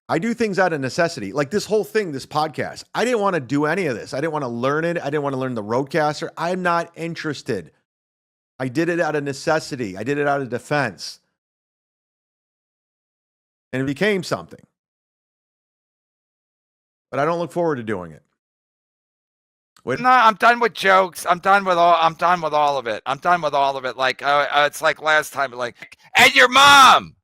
I do things out of necessity. Like this whole thing, this podcast. I didn't want to do any of this. I didn't want to learn it. I didn't want to learn the Roadcaster. I'm not interested. I did it out of necessity. I did it out of defense. And it became something. But I don't look forward to doing it. No, I'm done with jokes. I'm done with all of it. I'm done with all of it. Like it's like last time, like, and your mom.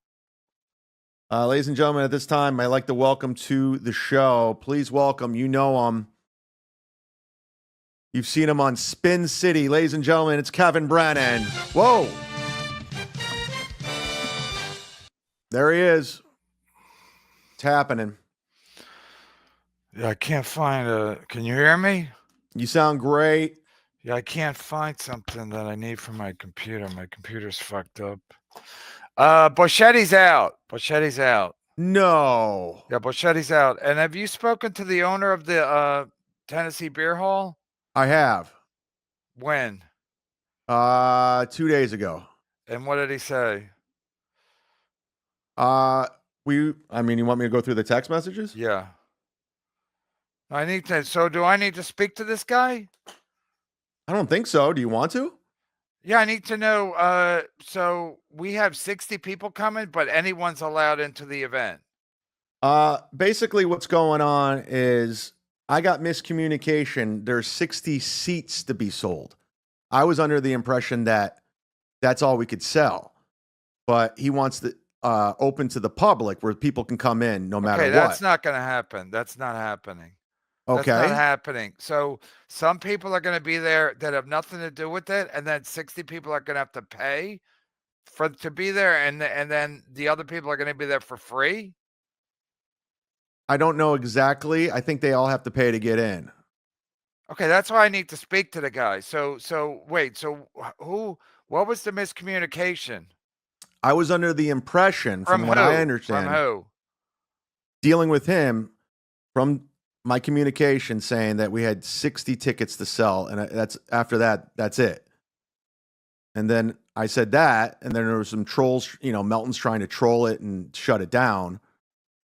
Ladies and gentlemen, at this time, I'd like to welcome to the show. Please welcome, you know him. You've seen him on Spin City. Ladies and gentlemen, it's Kevin Brennan. Whoa. There he is. It's happening. Yeah, I can't find can you hear me? You sound great. Yeah, I can't find something that I need for my computer. My computer's fucked up. Bochetti's out. Bochetti's out. No. Yeah, Bochetti's out. And have you spoken to the owner of the Tennessee Beer Hall? I have. When? 2 days ago. And what did he say? You want me to go through the text messages? Yeah. Do I need to speak to this guy? I don't think so. Do you want to? Yeah, I need to know. So we have 60 people coming, but anyone's allowed into the event. Basically what's going on is I got miscommunication. There's 60 seats to be sold. I was under the impression that that's all we could sell, but he wants to open to the public where people can come in no matter what. That's not going to happen. That's not happening. Okay. That's not happening. So some people are going to be there that have nothing to do with it, and then 60 people are going to have to pay to be there, and then the other people are going to be there for free. I don't know exactly. I think they all have to pay to get in. Okay, that's why I need to speak to the guy. So wait. So what was the miscommunication? I was under the impression, from what I understand, from who? Dealing with him, from my communication, saying that we had 60 tickets to sell, and that's it. And then I said that, and then there were some trolls, Melton's trying to troll it and shut it down,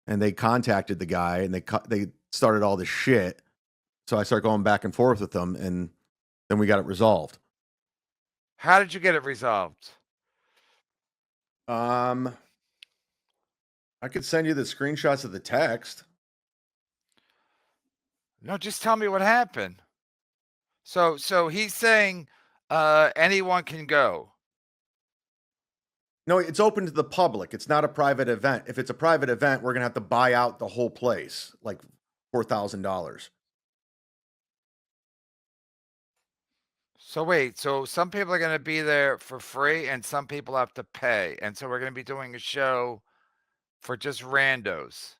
and they contacted the guy, and they started all this shit. So I started going back and forth with them, and then we got it resolved. How did you get it resolved? I could send you the screenshots of the text. No, just tell me what happened. So he's saying anyone can go. No, it's open to the public. It's not a private event. If it's a private event, we're going to have to buy out the whole place, like $4,000. So wait, so some people are going to be there for free and some people have to pay. And so we're going to be doing a show for just randos.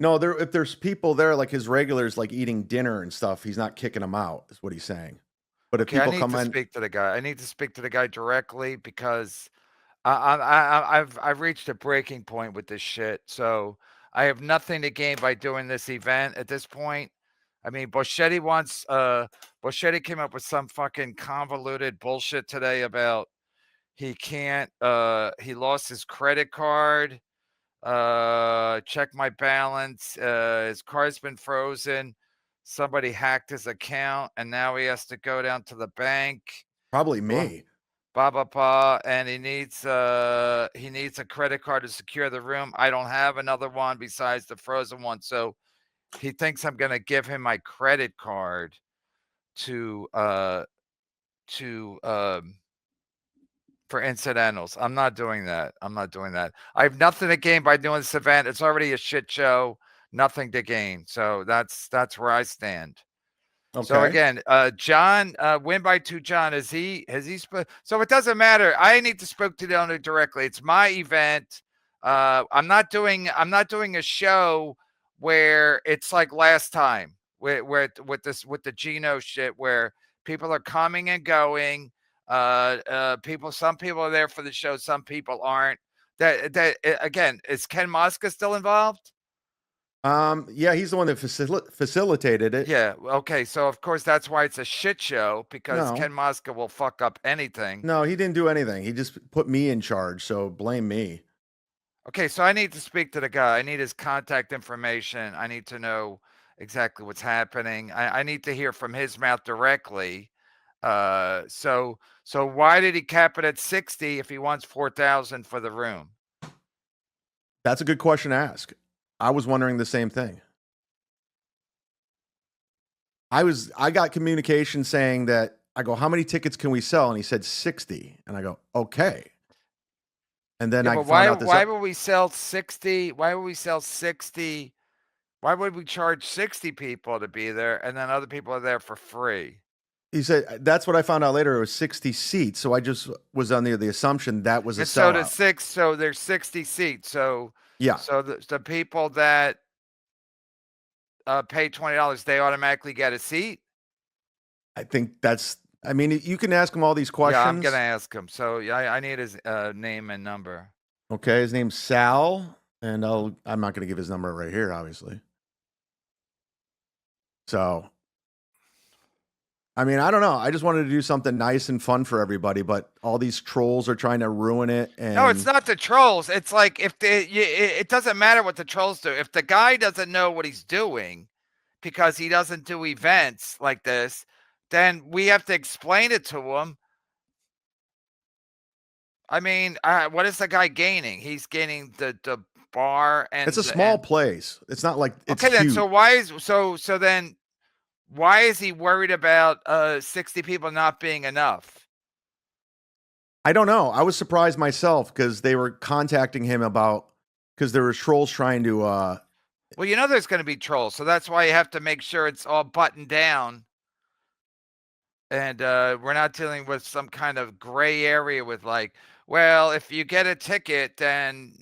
No, if there's people there, like his regulars, like eating dinner and stuff, he's not kicking them out, is what he's saying. But if people come in, speak to the guy. I need to speak to the guy directly because I've reached a breaking point with this shit. So I have nothing to gain by doing this event at this point. I mean, Bochetti came up with some fucking convoluted bullshit today about he lost his credit card. Check my balance. His card's been frozen. Somebody hacked his account and now he has to go down to the bank. Probably me. And he needs a credit card to secure the room. I don't have another one besides the frozen one. So he thinks I'm going to give him my credit card for incidentals. I'm not doing that. I have nothing to gain by doing this event. It's already a shit show. Nothing to gain. So that's where I stand. Okay. So again, John, win by 2. John, has he so it doesn't matter. I need to speak to the owner directly. It's my event. I'm not doing a show where it's like last time where with the Gino shit where people are coming and going. Some people are there for the show, some people aren't. That again, is Ken Mosca still involved? Yeah, he's the one that facilitated it. Yeah, okay, so of course that's why it's a shit show, because Ken Mosca will fuck up anything. No, he didn't do anything. He just put me in charge, so blame me. Okay, so I need to speak to the guy. I need his contact information. I need to know exactly what's happening. I need to hear from his mouth directly. So why did he cap it at 60 if he wants 4,000 for the room? That's a good question to ask. I was wondering the same thing. I got communication saying that I go, how many tickets can we sell? And he said 60. And I go, okay. And then Yeah, I but found out this. why would we sell 60? Why would we sell 60? Why would we charge 60 people to be there and then other people are there for free? He said that's what I found out later. It was 60 seats. So I just was under the assumption that was a And so sellout. so there's 60 seats. So Yeah. the people that pay $20, they automatically get a seat. I think that's, I mean, you can ask him all these questions. Yeah, I'm gonna ask him. So yeah, I need his name and number. Okay, his name's Sal, and I'm not gonna give his number right here, obviously. So, I mean, I don't know. I just wanted to do something nice and fun for everybody, but all these trolls are trying to ruin it. And no, it's not the trolls. It's like if it doesn't matter what the trolls do. If the guy doesn't know what he's doing because he doesn't do events like this, then we have to explain it to him. I mean, what is the guy gaining? He's gaining the bar and it's a small place. It's not like it's okay. Then huge. so why is then why is he worried about 60 people not being enough? I don't know. I was surprised myself because they were contacting him because there were trolls trying to. Well, you know there's going to be trolls, so that's why you have to make sure it's all buttoned down. And we're not dealing with some kind of gray area with like, well, if you get a ticket, then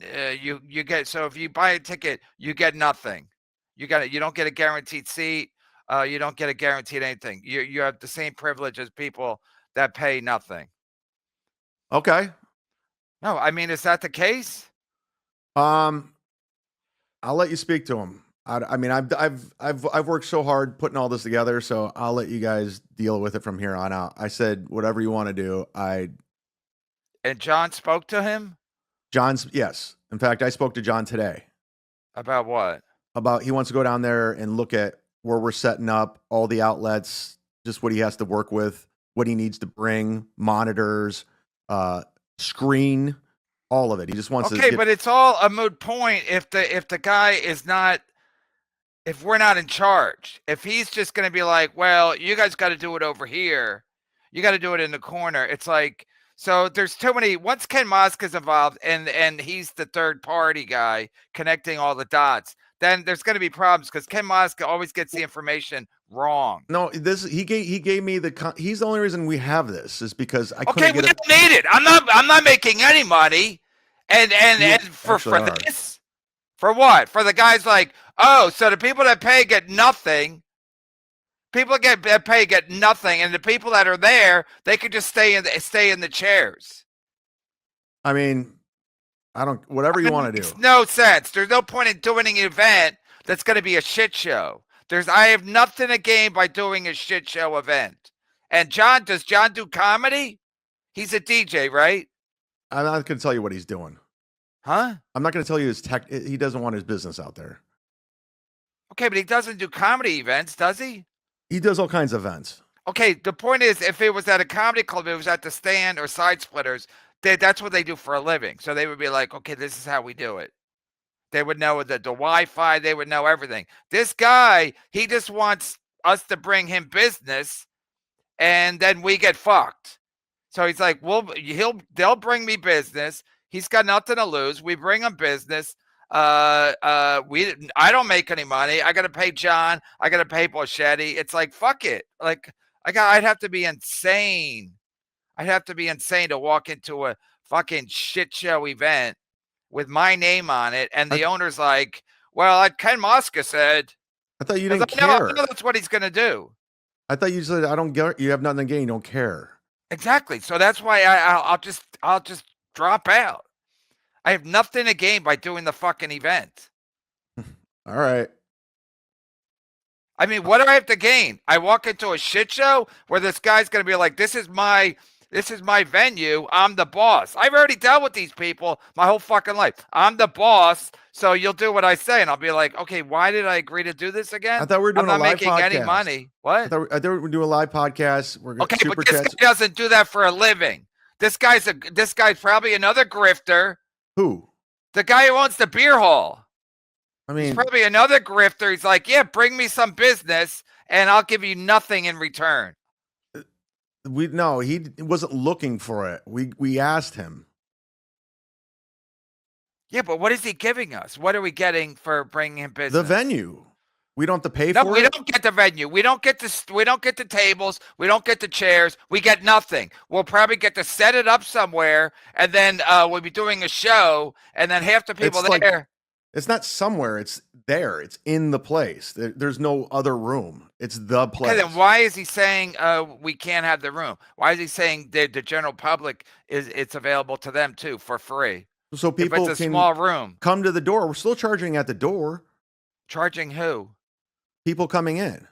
you get. So if you buy a ticket, you get nothing. You don't get a guaranteed seat. You don't get a guaranteed anything. You have the same privilege as people that pay nothing. Okay. No, I mean, is that the case? I'll let you speak to him. I mean, I've worked so hard putting all this together, so I'll let you guys deal with it from here on out. I said whatever you want to do. And John spoke to him Yes. In fact, I spoke to John today. about what? About he wants to go down there and look at where we're setting up all the outlets, just what he has to work with, what he needs to bring, monitors, screen, all of it. He just wants to. Okay, but it's all a moot point if the guy is not. If we're not in charge, if he's just going to be like, well, you guys got to do it over here. You got to do it in the corner. It's like, so there's too many. Once Ken Mosk is involved and he's the third party guy connecting all the dots, then there's going to be problems because Ken Mosk always gets the information wrong. No, he gave me he's the only reason we have this is because I couldn't Okay, we don't need it. I'm not making any money, and for this. For what? For the guys like, oh, so the people that pay get nothing. People that pay get nothing, and the people that are there, they could just stay in the chairs. I mean, whatever you want to do. Makes no sense. There's no point in doing an event that's going to be a shit show. I have nothing to gain by doing a shit show event. And does John do comedy? He's a DJ, right? I'm not going to tell you what he's doing. Huh? I'm not going to tell you he doesn't want his business out there. Okay, but he doesn't do comedy events, does he? He does all kinds of events. Okay, the point is, if it was at a comedy club, it was at the Stand or Side Splitters, that's what they do for a living. So they would be like, okay, this is how we do it. They would know the Wi-Fi. They would know everything. This guy, he just wants us to bring him business, and then we get fucked. So he's like, they'll bring me business. He's got nothing to lose. We bring him business. I don't make any money. I got to pay John. I got to pay Bochetti. It's like, fuck it. Like I'd have to be insane. I'd have to be insane to walk into a fucking shit show event with my name on it. And the owner's like, well, Ken Moska said. I thought you didn't care. I know that's what he's going to do. I thought you said, I don't get, you have nothing to gain. You don't care. Exactly. So that's why I'll just drop out. I have nothing to gain by doing the fucking event. All right. I mean, what do I have to gain? I walk into a shit show where this guy's going to be like, this is my This is my venue. I'm the boss. I've already dealt with these people my whole fucking life. I'm the boss, so you'll do what I say. And I'll be like, okay, why did I agree to do this again? I thought we were doing I'm a not live making podcast. any money. What? I thought we were doing a live podcast. We're okay, super but this chats. guy doesn't do that for a living. This guy's probably another grifter. Who? The guy who owns the beer hall. I mean, he's probably another grifter. He's like, yeah, bring me some business and I'll give you nothing in return. No, he wasn't looking for it. We asked him. Yeah, but what is he giving us? What are we getting for bringing him business? The venue. We don't have to pay for it. No, we don't get the venue. We don't get the tables. We don't get the chairs. We get nothing. We'll probably get to set it up somewhere, and then we'll be doing a show, and then half the people there. It's not somewhere. It's there. It's in the place. There's no other room. It's the place. Okay, then why is he saying we can't have the room? Why is he saying the general public it's available to them too for free? So people if it's a small room, come to the door. We're still charging at the door. Charging who? People coming in.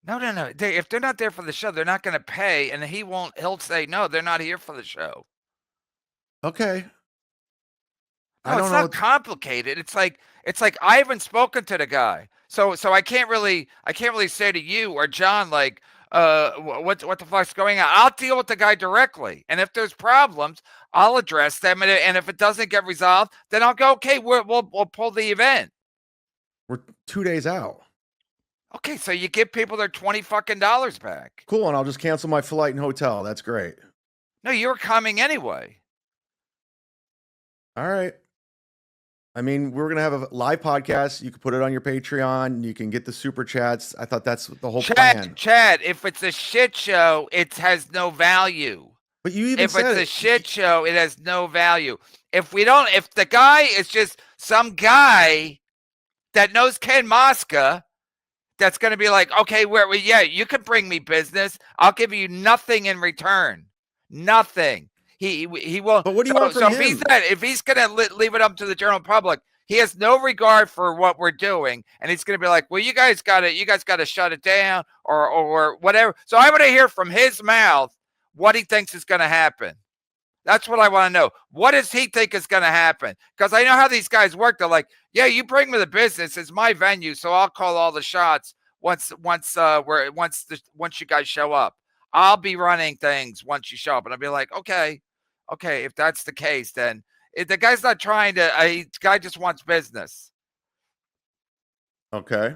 No. If they're not there for the show, they're not going to pay, and he'll say no. They're not here for the show. Okay. No, it's not complicated. It's like I haven't spoken to the guy, so I can't really say to you or John like what the fuck's going on. I'll deal with the guy directly, and if there's problems, I'll address them, and if it doesn't get resolved, then I'll go. Okay, we'll pull the event. We're 2 days out. Okay, so you give people their $20 fucking back. Cool, and I'll just cancel my flight and hotel. That's great. No, you're coming anyway. All right. I mean, we're going to have a live podcast. You can put it on your Patreon. You can get the super chats. I thought that's the whole plan. Chad, if it's a shit show, it has no value. But you even said if it's a shit show, it has no value. If the guy is just some guy that knows Ken Mosca, that's going to be like, okay, yeah, you can bring me business. I'll give you nothing in return. Nothing. He will. But what do you want from him? If he's going to leave it up to the general public, he has no regard for what we're doing, and he's going to be like, well, you guys got to shut it down or whatever. So I want to hear from his mouth what he thinks is going to happen. That's what I want to know. What does he think is going to happen? Because I know how these guys work. They're like, yeah, you bring me the business. It's my venue, so I'll call all the shots once you guys show up. I'll be running things once you show up. And I'll be like, okay, if that's the case, then the guy's not trying to, the guy just wants business. Okay.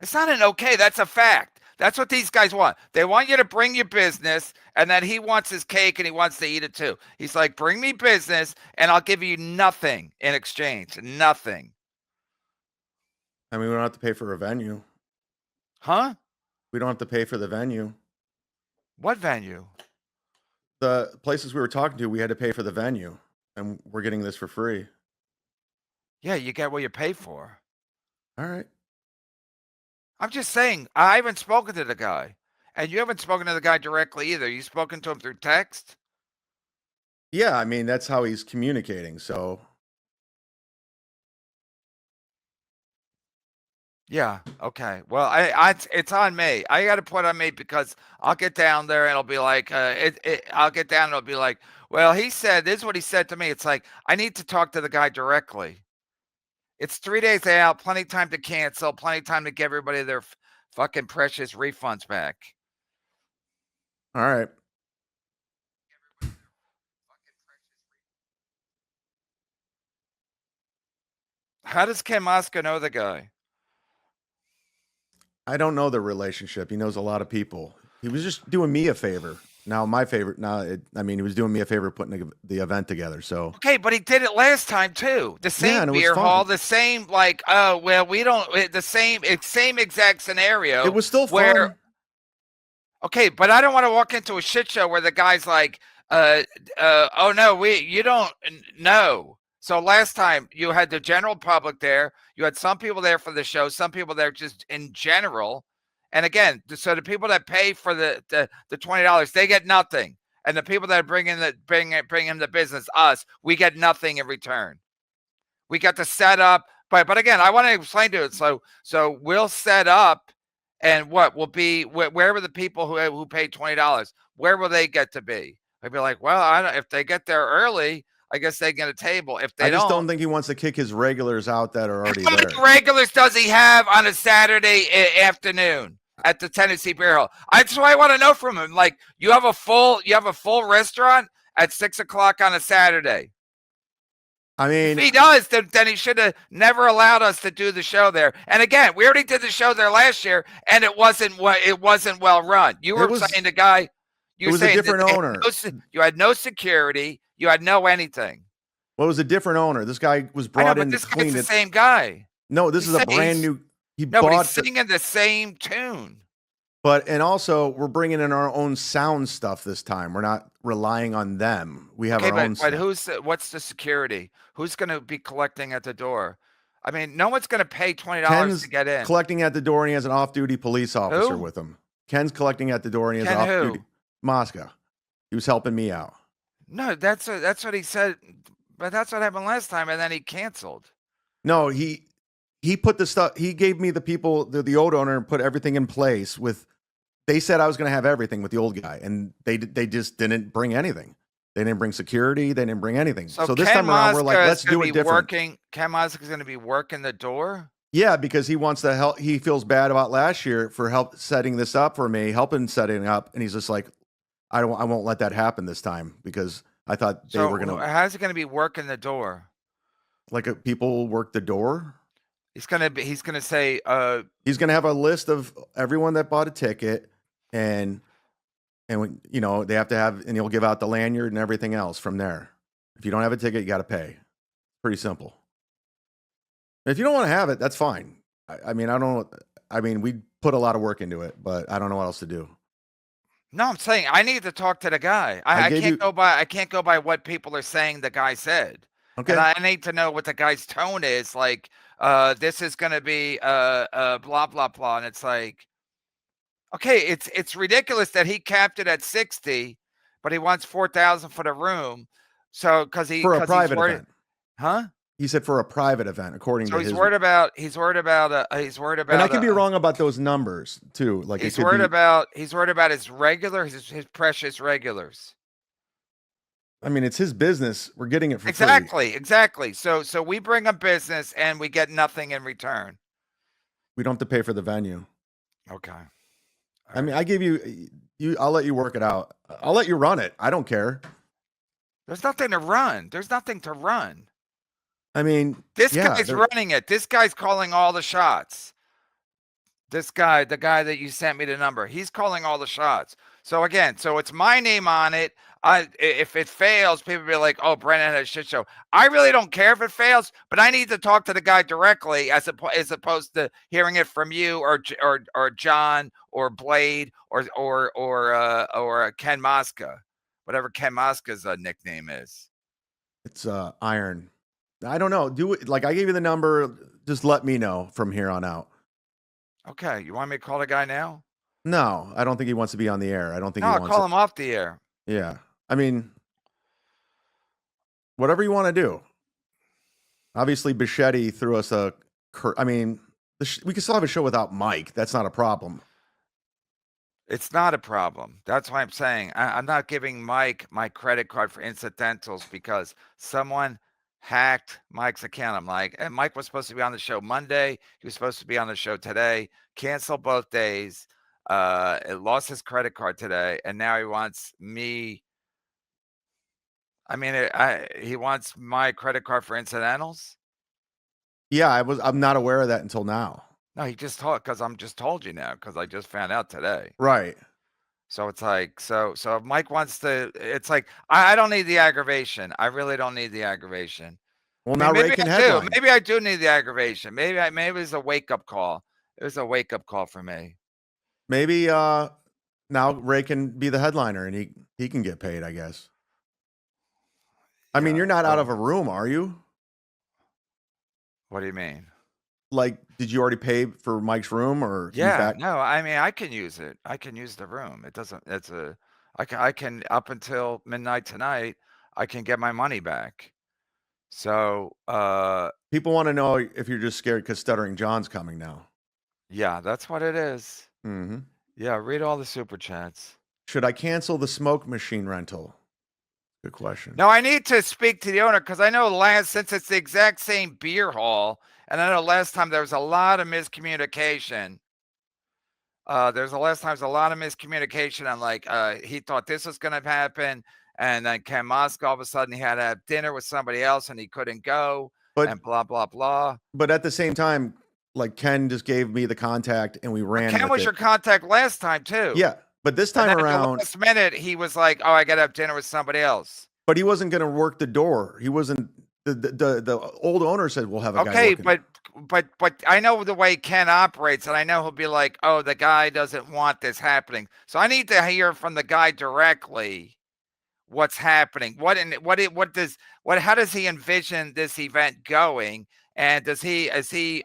It's not an okay. That's a fact. That's what these guys want. They want you to bring your business, and then he wants his cake and he wants to eat it too. He's like, bring me business and I'll give you nothing in exchange. Nothing. I mean, we don't have to pay for a venue. Huh? We don't have to pay for the venue. What venue? The places we were talking to, we had to pay for the venue, and we're getting this for free. Yeah, you get what you pay for. All right. I'm just saying, I haven't spoken to the guy, and you haven't spoken to the guy directly either. You've spoken to him through text? Yeah, I mean, that's how he's communicating, so. Yeah, okay. Well, it's on me. I got to put on me because I'll get down there and it'll be like, I'll get down and it'll be like, well, he said, this is what he said to me. It's like, I need to talk to the guy directly. It's 3 days out, plenty of time to cancel, plenty of time to give everybody their fucking precious refunds back. All right. How does Ken Mosca know the guy? I don't know the relationship. He knows a lot of people. He was just doing me a favor. Now, my favorite. He was doing me a favor putting the event together. So okay, but he did it last time too. The same beer hall, the same like. Oh well, we don't. The same exact scenario. It was still fun. Okay, but I don't want to walk into a shit show where the guy's like, oh no, you don't know. So last time you had the general public there, you had some people there for the show, some people there just in general. And again, so the people that pay for the $20, they get nothing. And the people that bring him the business, us, we get nothing in return. We got to set up, but again, I want to explain to it. So we'll set up And what will be where will the people who paid $20? Where will they get to be? I'd be like, well, I don't, if they get there early, I guess they get a table. If they I just don't, don't think he wants to kick his regulars out that are already how many there. regulars does he have on a Saturday afternoon at the Tennessee Beer Hall? That's what I want to know from him. Like, you have a full restaurant at 6:00 on a Saturday. I mean, if he does, then he should have never allowed us to do the show there. And again, we already did the show there last year, and it wasn't well run. You were saying the guy, it was a different owner. You had no security, you had no anything. Well, it was a different owner. This guy was brought in to clean it. This guy's the same guy. No, this is a brand new. But he's singing the same tune. And also, we're bringing in our own sound stuff this time. We're not relying on them. We have our own stuff. But what's the security? Who's going to be collecting at the door? I mean, no one's going to pay $20 to get in. Collecting at the door, and he has an off-duty police officer with him. Ken's collecting at the door, and he has off-duty. Moscow. He was helping me out. No, that's what he said. But that's what happened last time, and then he canceled. No, he put the stuff. He gave me the people, the old owner, and put everything in place with. They said I was going to have everything with the old guy, and they just didn't bring anything. They didn't bring security. They didn't bring anything. So this time around, we're like, let's do it different. Ken Mosca is going to be working the door? Yeah, because he wants to help. He feels bad about last year for help setting this up for me, helping setting it up, and he's just like, I won't let that happen this time because I thought they were going to. How's he going to be working the door? Like people work the door? He's going to say, he's going to have a list of everyone that bought a ticket. And they have to have, and he'll give out the lanyard and everything else from there. If you don't have a ticket, you got to pay. Pretty simple. If you don't want to have it, that's fine. I mean, we put a lot of work into it, but I don't know what else to do. No, I'm saying I need to talk to the guy. I can't go by what people are saying the guy said. Okay. And I need to know what the guy's tone is. Like, this is going to be blah, blah, blah. And it's like, okay, it's ridiculous that he capped it at 60, but he wants 4,000 for the room. So for a private event, huh? He said for a private event, according to his. He's worried about. And I could be wrong about those numbers too. Like he's worried about his precious regulars. I mean, it's his business. We're getting it for free. Exactly. So we bring a business and we get nothing in return. We don't have to pay for the venue. Okay. I mean, I give you. I'll let you work it out. I'll let you run it. I don't care. There's nothing to run. I mean, this guy's running it. This guy's calling all the shots. This guy, the guy that you sent me the number, he's calling all the shots. So again, it's my name on it. If it fails, people be like, "Oh, Brennan had a shit show." I really don't care if it fails, but I need to talk to the guy directly, as opposed to hearing it from you or John or Blade or Ken Mosca, whatever Ken Mosca's nickname is. It's Iron. I don't know. Do it like I gave you the number. Just let me know from here on out. Okay, you want me to call the guy now? No, I don't think he wants to be on the air. I don't think. No, I'll call him off the air. Yeah, I mean, whatever you want to do. Obviously, Bochetti threw us a. I mean, we can still have a show without Mike. That's not a problem. It's not a problem. That's why I'm saying I'm not giving Mike my credit card for incidentals because someone hacked Mike's account. I'm like, and Mike was supposed to be on the show Monday. He was supposed to be on the show today. Canceled both days. It lost his credit card today, and now he wants me. I mean, he wants my credit card for incidentals. Yeah, I'm not aware of that until now. No, he just told because I'm just told you now because I just found out today. Right. So it's like, so if Mike wants to, it's like, I don't need the aggravation. I really don't need the aggravation. Well, now Ray can headline. Maybe I do need the aggravation. Maybe it's a wake up call. It was a wake up call for me. Maybe now Ray can be the headliner and he can get paid, I guess. I mean, you're not out of a room, are you? What do you mean? Like, did you already pay for Mike's room or? Yeah, no, I mean, I can use it. I can use the room. It doesn't, I can up until midnight tonight, I can get my money back. So, people want to know if you're just scared because Stuttering John's coming now. Yeah, that's what it is. Mm-hmm. Yeah, read all the super chats. Should I cancel the smoke machine rental? Good question. Now I need to speak to the owner because I know since it's the exact same beer hall, and I know last time there was a lot of miscommunication. There's a lot of miscommunication on like he thought this was gonna happen, and then Ken Mosk all of a sudden he had to have dinner with somebody else and he couldn't go, But and blah blah blah. but at the same time, like Ken just gave me the contact and we But ran Ken with was your it. contact last time too. Yeah, but this And time then at the around, last minute, he was like, "Oh, I gotta have dinner with somebody else." but he wasn't going to work the door. He wasn't. The old owner said we'll have a guy Okay, working. but I know the way Ken operates, and I know he'll be like, "Oh, the guy doesn't want this happening." So I need to hear from the guy directly what's happening. How does he envision this event going? And does he as he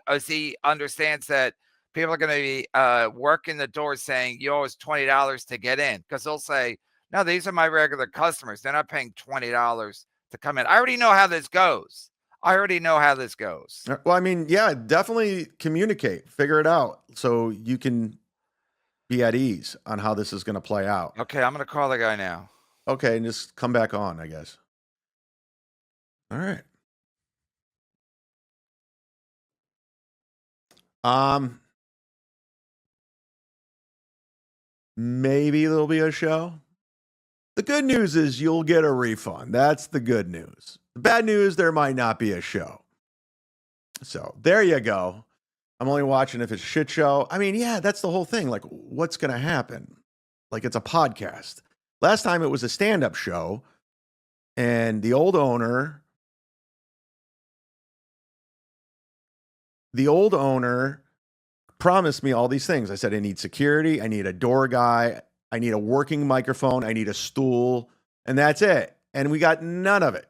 understands that people are going to be working the door saying you owe us $20 to get in? Because they'll say, no, these are my regular customers. They're not paying $20 to come in. I already know how this goes. Well, I mean, yeah, definitely communicate, figure it out, so you can be at ease on how this is going to play out. Okay, I'm going to call the guy now. Okay, and just come back on, I guess. All right. Maybe there'll be a show. The good news is you'll get a refund. That's the good news. The bad news, there might not be a show. So there you go. I'm only watching if it's a shit show. I mean, yeah, that's the whole thing. Like, what's going to happen? Like, it's a podcast. Last time it was a stand-up show, and the old owner promised me all these things. I said, I need security. I need a door guy. I need a working microphone. I need a stool. And that's it. And we got none of it.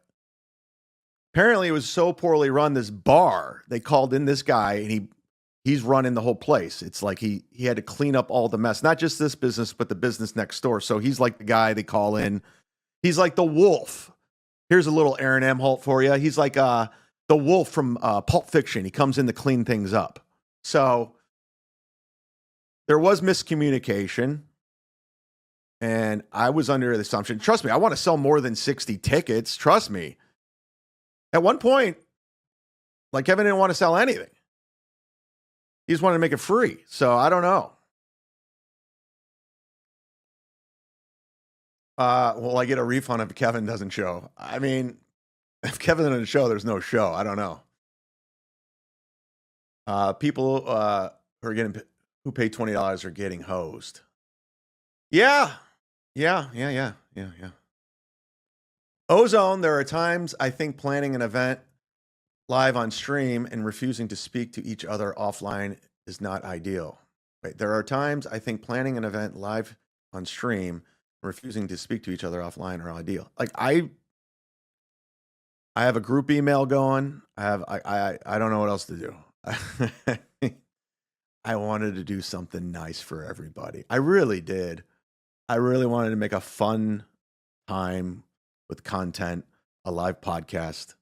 Apparently, it was so poorly run, this bar, they called in this guy, and he's running the whole place. It's like he had to clean up all the mess, not just this business, but the business next door. So he's like the guy they call in. He's like the wolf. Here's a little Aaron M. Holt for you. He's like the wolf from Pulp Fiction. He comes in to clean things up. So there was miscommunication. And I was under the assumption, trust me, I want to sell more than 60 tickets. Trust me. At one point, like Kevin didn't want to sell anything. He just wanted to make it free. So I don't know. Will I get a refund if Kevin doesn't show? I mean, if Kevin doesn't show, there's no show. I don't know. People who pay $20 are getting hosed. Yeah. Ozone, there are times I think planning an event live on stream and refusing to speak to each other offline is not ideal. Wait, there are times I think planning an event live on stream and refusing to speak to each other offline are ideal. Like I have a group email going. I don't know what else to do. I wanted to do something nice for everybody. I really did. I really wanted to make a fun time with content, a live podcast,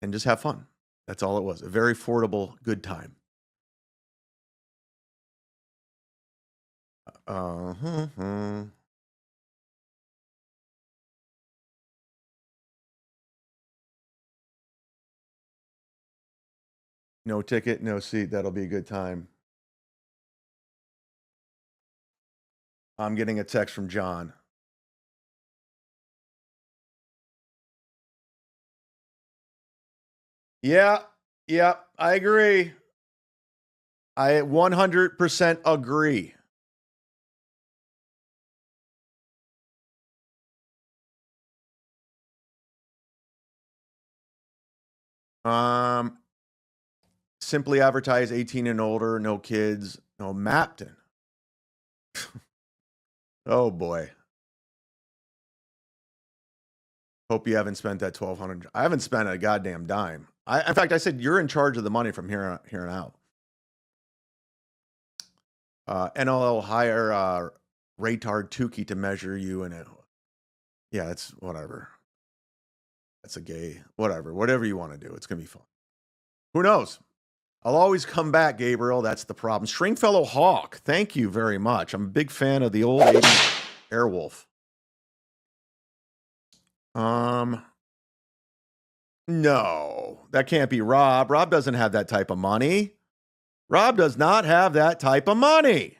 and just have fun. That's all it was. A very affordable, good time. No ticket, no seat. That'll be a good time. I'm getting a text from John. Yeah, I agree. I 100% agree. Simply advertise 18 and older, no kids, no Mapton. Oh boy. Hope you haven't spent that $1,200. I haven't spent a goddamn dime. In fact, I said you're in charge of the money from here on out. NLL hire Raytard Tukey to measure you and yeah, that's whatever. That's a gay whatever you want to do. It's gonna be fun. Who knows? I'll always come back, Gabriel. That's the problem. Stringfellow Hawk, thank you very much. I'm a big fan of the old 80s Airwolf. No, that can't be Rob. Rob doesn't have that type of money. Rob does not have that type of money.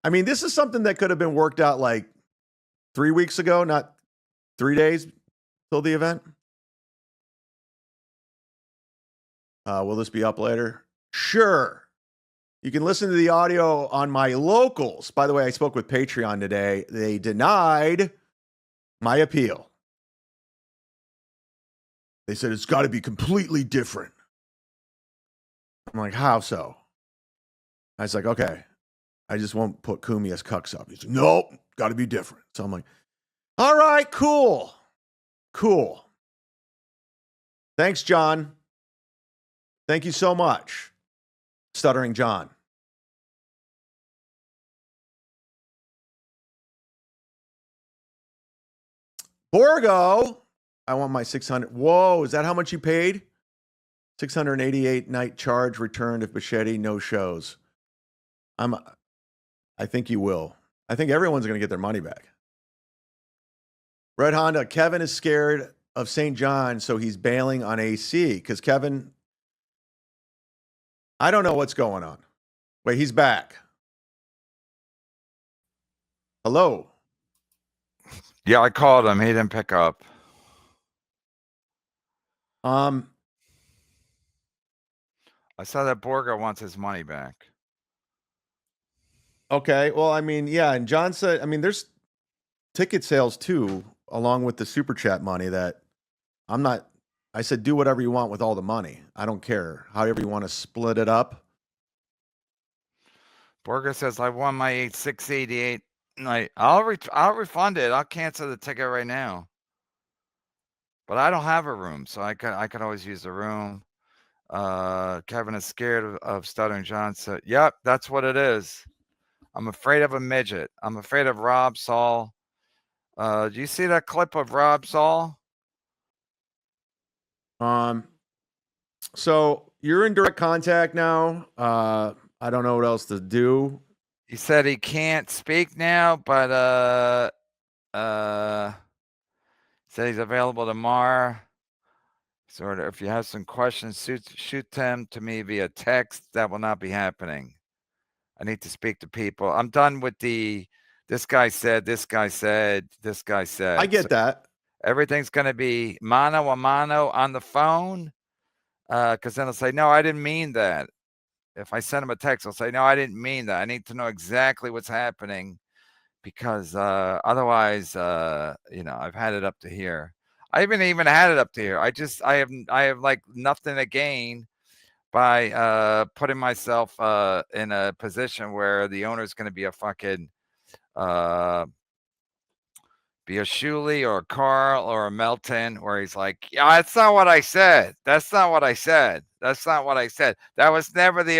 I mean, this is something that could have been worked out like 3 weeks ago, not 3 days till the event. Will this be up later? Sure. You can listen to the audio on my locals. By the way, I spoke with Patreon today. They denied my appeal. They said it's got to be completely different. I'm like, how so? I was like, okay, I just won't put Kumi as cucks up. He's like, nope, got to be different. So I'm like, all right, cool. Cool. Thanks, John. Thank you so much, Stuttering John. Borgo, I want my 600. Whoa, is that how much you paid? 688 night charge returned if Bochetti no shows. I think you will. I think everyone's going to get their money back. Red Honda, Kevin is scared of St. John, so he's bailing on AC. Because Kevin, I don't know what's going on. Wait, he's back. Hello. Yeah, I called him. He didn't pick up. I saw that Borga wants his money back. Okay. Well, I mean, yeah. And John said, I mean, there's ticket sales too, along with the super chat money that I said, do whatever you want with all the money. I don't care. However you want to split it up. Borga says, I won my 688 night. I'll refund it. I'll cancel the ticket right now. But I don't have a room, so I could always use the room. Kevin is scared of Stuttering John. So, yep, that's what it is. I'm afraid of a midget. I'm afraid of Rob Saul. Do you see that clip of Rob Saul? So you're in direct contact now. I don't know what else to do. He said he can't speak now, but said he's available tomorrow. Sort of, if you have some questions, shoot them to me via text. That will not be happening. I need to speak to people. I'm done with this guy said, this guy said, this guy said. I get that. Everything's going to be mano a mano on the phone. Because then I'll say, no, I didn't mean that. If I send him a text, I'll say, no, I didn't mean that. I need to know exactly what's happening because otherwise, I've had it up to here. I haven't even had it up to here. I have like nothing to gain by putting myself in a position where the owner is going to be a fucking be a Shuley or a Carl or a Melton, where he's like, yeah, that's not what I said. That's not what I said. That's not what I said. That was never the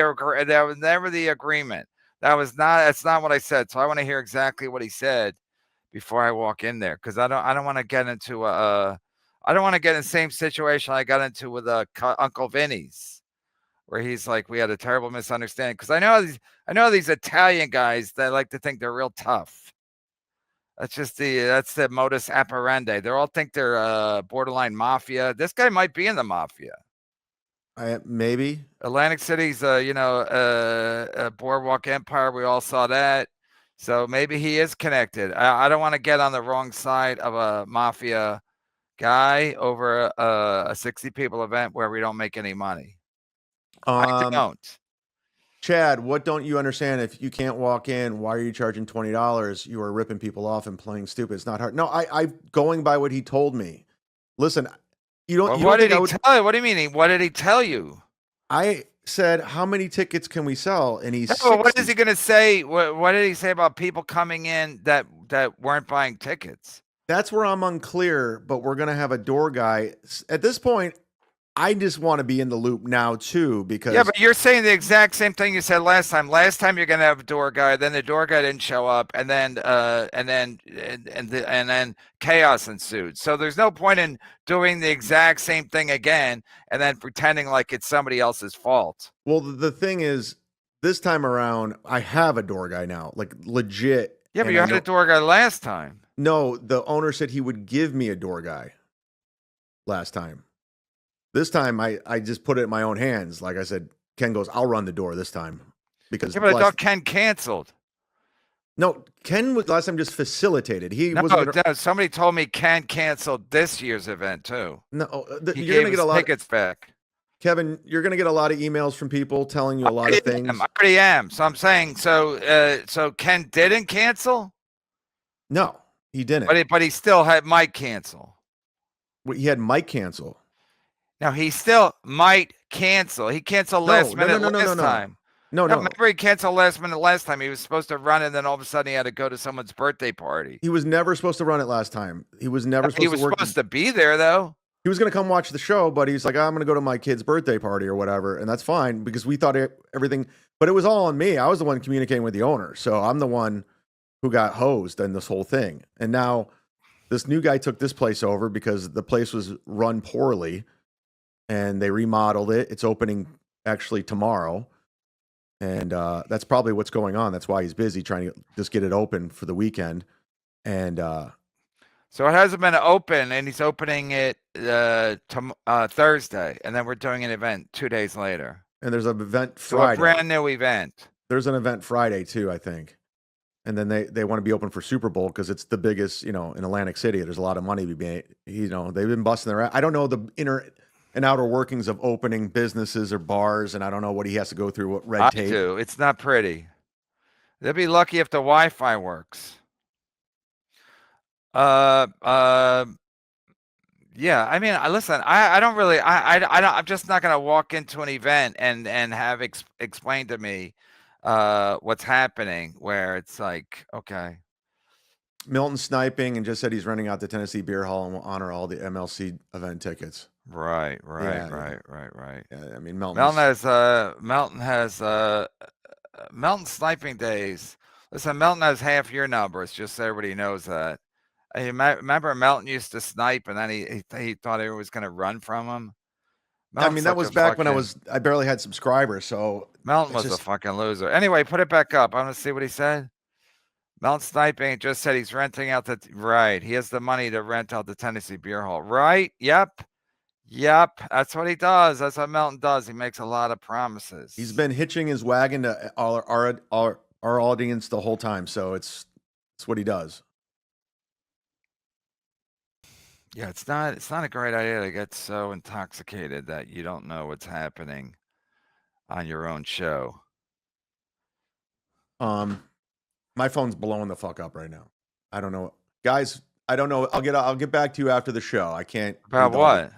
agreement. That's not what I said. So I want to hear exactly what he said before I walk in there. Cause I don't want to get into I don't want to get in the same situation I got into with Uncle Vinny's, where he's like, we had a terrible misunderstanding. Cause I know these Italian guys that like to think they're real tough. That's the modus operandi. They all think they're borderline mafia. This guy might be in the mafia. Maybe. Atlantic City's a boardwalk empire. We all saw that. So maybe he is connected. I don't want to get on the wrong side of a mafia guy over a 60 people event where we don't make any money. I don't. Chad, what don't you understand? If you can't walk in, why are you charging $20? You are ripping people off and playing stupid. It's not hard. No, I'm going by what he told me. Listen, you don't. Well, what did he tell you? What do you mean? What did he tell you? I said, how many tickets can we sell? And he's. No, what is he going to say? What did he say about people coming in that weren't buying tickets? That's where I'm unclear. But we're going to have a door guy at this point. I just want to be in the loop now too, because yeah, but you're saying the exact same thing you said last time. Last time you're gonna have a door guy, then the door guy didn't show up, and then chaos ensued. So there's no point in doing the exact same thing again and then pretending like it's somebody else's fault. well, the thing is, this time around, I have a door guy now, like legit. Yeah, but and you I had know- a door guy last time. No, the owner said he would give me a door guy last time. This time, I just put it in my own hands. Like I said, Ken goes, I'll run the door this time. Because Yeah, but I thought Ken canceled. No, Ken was last time just facilitated. He No, wasn't gonna, somebody told me Ken canceled this year's event too. no. He You're gonna gave get a his lot. tickets back. Kevin, you're gonna get a lot of emails from people telling you a lot of things. I already am. So I'm saying, so Ken didn't cancel, No, he didn't. but he still had might cancel. He had Mike cancel. Now he still might cancel. He canceled last minute last time. No. Remember he canceled last minute last time. He was supposed to run, and then all of a sudden he had to go to someone's birthday party. He was never supposed to run it last time. He was never supposed He was to work. supposed to be there though. He was going to come watch the show, but he's like, I'm going to go to my kid's birthday party or whatever. And that's fine because we thought everything, but it was all on me. I was the one communicating with the owner. So I'm the one who got hosed in this whole thing. And now this new guy took this place over because the place was run poorly and they remodeled it. It's opening actually tomorrow. And that's probably what's going on. That's why he's busy trying to just get it open for the weekend. And so it hasn't been open, and he's opening it Thursday, and then we're doing an event 2 days later. And there's an event Friday. So a brand new event. There's an event Friday too, I think. And then they want to be open for Super Bowl because it's the biggest, in Atlantic City. There's a lot of money to be made. They've been busting their ass. I don't know the inner and outer workings of opening businesses or bars, and I don't know what he has to go through, what red tape. I do. It's not pretty. They'll be lucky if the Wi-Fi works. Yeah. I mean, listen. I don't really. I'm just not gonna walk into an event and have explained to me what's happening. Where it's like, okay. Milton sniping and just said he's renting out the Tennessee Beer Hall and will honor all the MLC event tickets. Right. Yeah, I mean, Melton has Melton sniping days. Listen, Melton has half your numbers, just so everybody knows that. I remember Melton used to snipe, and then he thought everyone was going to run from him. Melton's I mean, that was back when I barely had subscribers, so Melton was a fucking loser. Anyway, put it back up. I want to see what he said. Melton sniping just said he's renting out right. He has the money to rent out the Tennessee Beer Hall. Right? Yep. That's what he does. That's what Melton does. He makes a lot of promises. He's been hitching his wagon to our audience the whole time, so it's what he does. Yeah, it's not a great idea to get so intoxicated that you don't know what's happening on your own show. My phone's blowing the fuck up right now. I don't know, guys. I don't know. I'll get back to you after the show. I can't. About what?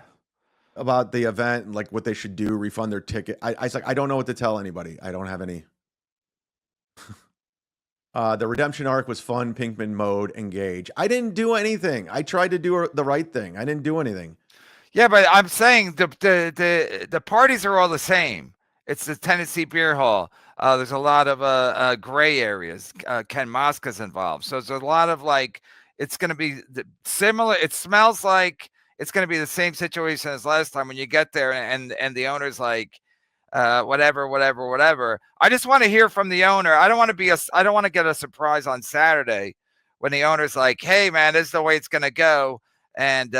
About the event and like what they should do, refund their ticket. I don't know what to tell anybody. I don't have any. The redemption arc was fun. Pinkman mode, engage. I didn't do anything. I tried to do the right thing. I didn't do anything. Yeah, but I'm saying the parties are all the same. It's the Tennessee Beer Hall. There's a lot of gray areas. Ken Mosca's involved, so there's a lot of like. It's going to be similar. It smells like it's going to be the same situation as last time when you get there and the owner's like, whatever. I just want to hear from the owner. I don't want to get a surprise on Saturday when the owner's like, hey man, this is the way it's going to go. And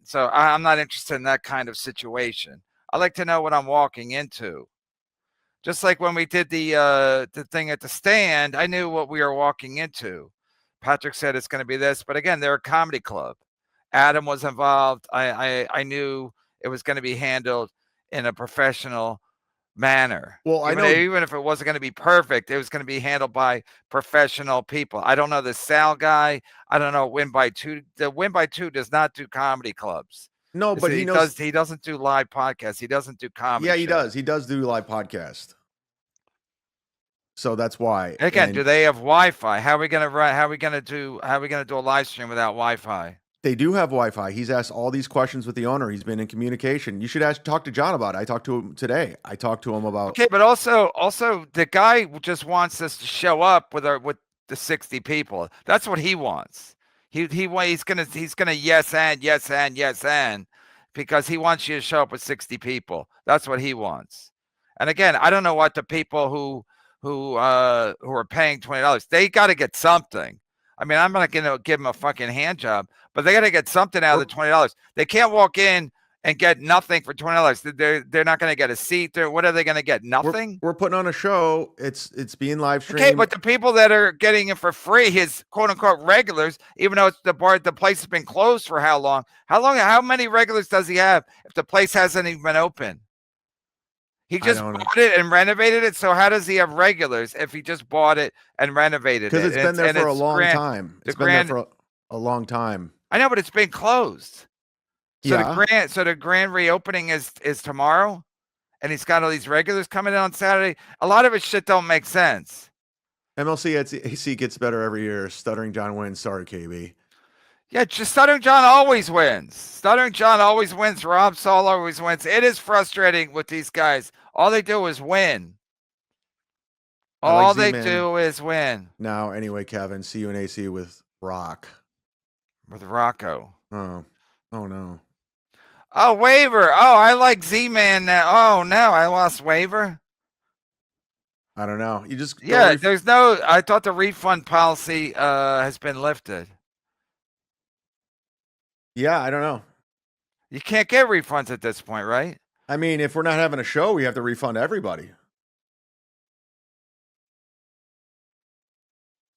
so I'm not interested in that kind of situation. I like to know what I'm walking into. Just like when we did the thing at the stand, I knew what we were walking into. Patrick said it's going to be this, but again, they're a comedy club. Adam was involved. I knew it was going to be handled in a professional manner. Well, even if it wasn't going to be perfect, it was going to be handled by professional people. I don't know the Sal guy. I don't know Win by Two. The Win by Two does not do comedy clubs. No, but he knows he doesn't do live podcasts. He doesn't do comedy. Yeah, he does. He does do live podcasts. So that's why. Again, do they have Wi-Fi? How are we gonna do a live stream without Wi-Fi? They do have Wi-Fi. He's asked all these questions with the owner. He's been in communication. You should talk to John about it. I talked to him today. I talked to him about. Okay, but also the guy just wants us to show up with the 60 people. That's what he wants. He's gonna yes and because he wants you to show up with 60 people. That's what he wants. And again, I don't know what the people who are paying $20, they got to get something. I mean, I'm not gonna give them a fucking hand job, but they got to get something out of the $20. They can't walk in and get nothing for $20. They're not going to get a seat. What are they going to get? Nothing. We're putting on a show. It's being live streamed. Okay, but the people that are getting it for free, his quote unquote regulars, even though it's the place has been closed for how long? How many regulars does he have if the place hasn't even been open? He just bought it and renovated it. So how does he have regulars if he just bought it and renovated it? Because it's been there for a long time. It's been there for a long time. I know, but it's been closed. So the grand reopening is tomorrow, and he's got all these regulars coming in on Saturday. A lot of his shit don't make sense. MLC gets better every year. Stuttering John wins. Sorry, KB. Yeah, just Stuttering John always wins. Stuttering John always wins. Rob Saul always wins. It is frustrating with these guys. All they do is win. All they do is win. Now, anyway, Kevin, see you in AC with Rock. With Rocco. Oh no. Oh, waiver. Oh, I like Z-Man now. Oh, no, I lost waiver. I don't know. You just there's no. I thought the refund policy has been lifted. Yeah, I don't know. You can't get refunds at this point, right? I mean, if we're not having a show, we have to refund everybody.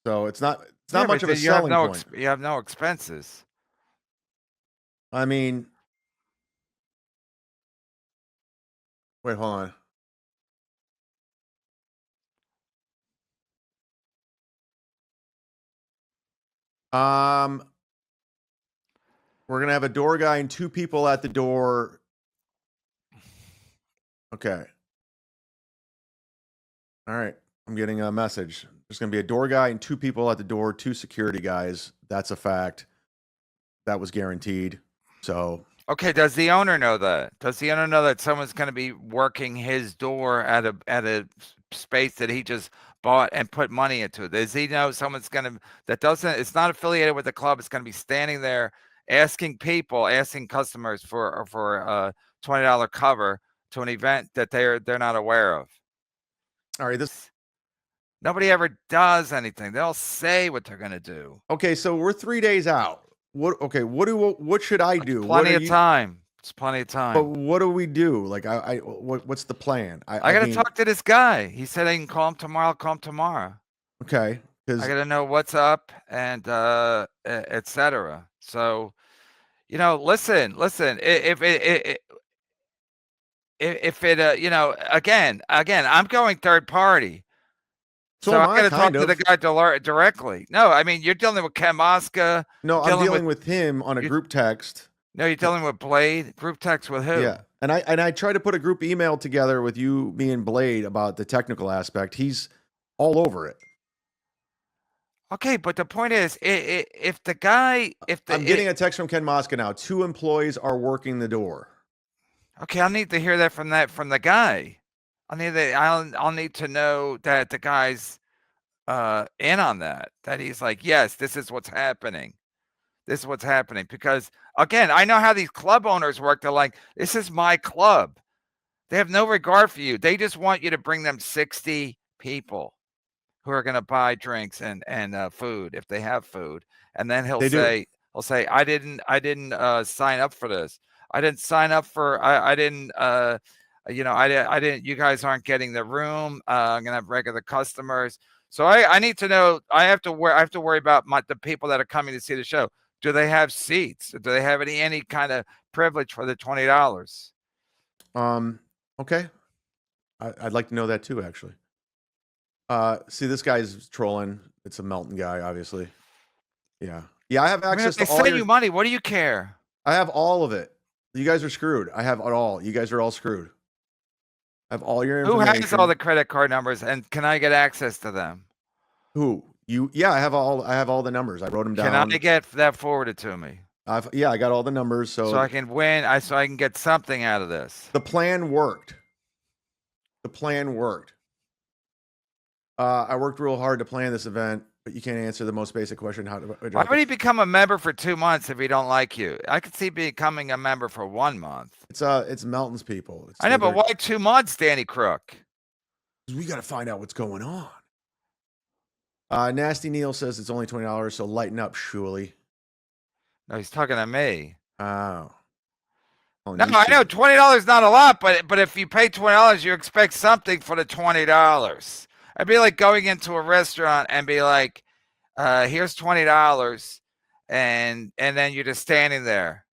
So it's not much of a selling point. You have no expenses. I mean, wait, hold on. We're going to have a door guy and 2 people at the door. Okay. All right. I'm getting a message. There's going to be a door guy and 2 people at the door, 2 security guys. That's a fact. That was guaranteed. So. Okay. Does the owner know that? Does the owner know that someone's going to be working his door at a space that he just bought and put money into? Does he know someone's going to, it's not affiliated with the club. It's going to be standing there asking customers for a $20 cover to an event that they're not aware of. All right, nobody ever does anything. They'll say what they're gonna do. Okay, so we're 3 days out. What should I do? Plenty of time. It's plenty of time. But what do we do? Like, what's the plan? I gotta talk to this guy. He said I can call him tomorrow. I'll call him tomorrow. Okay. I gotta know what's up and etc. So, listen. If it, again, I'm going third party. So I'm going to talk to the guy directly. No, I mean, you're dealing with Ken Mosca. No, I'm dealing with him on a group text. No, you're dealing with Blade. Group text with who? Yeah. And I tried to put a group email together with you, me, and Blade about the technical aspect. He's all over it. Okay, but the point is, if I'm getting a text from Ken Mosca now. 2 employees are working the door. Okay, I'll need to hear that from the guy. I'll need to know that the guy's in on that. That he's like, yes, this is what's happening. This is what's happening. Because again, I know how these club owners work. They're like, this is my club. They have no regard for you. They just want you to bring them 60 people who are going to buy drinks and food if they have food. And then he'll say, I didn't sign up for this. I didn't sign up for, I didn't, you guys aren't getting the room. I'm going to have regular customers. So I need to know, I have to worry about the people that are coming to see the show. Do they have seats? Do they have any kind of privilege for the $20? Okay. I'd like to know that too, actually. See, this guy's trolling. It's a Melton guy, obviously. Yeah. Yeah, I have access to all your... They send you money. What do you care? I have all of it. You guys are screwed. I have it all. You guys are all screwed. I have all your information. Who has all the credit card numbers, and can I get access to them? Who? You? Yeah, I have all the numbers. I wrote them down. Can I get that forwarded to me? Yeah, I got all the numbers. So I can win. So I can get something out of this. The plan worked. The plan worked. I worked real hard to plan this event, but you can't answer the most basic question. Why would he become a member for 2 months if he don't like you? I could see becoming a member for 1 month. It's Melton's people. I know, but why 2 months, Danny Crook? We got to find out what's going on. Nasty Neil says it's only $20, so lighten up, Shuli. No, he's talking to me. Oh. No, I know $20 is not a lot, but if you pay $20, you expect something for the $20. I'd be like going into a restaurant and be like, here's $20, and then you're just standing there.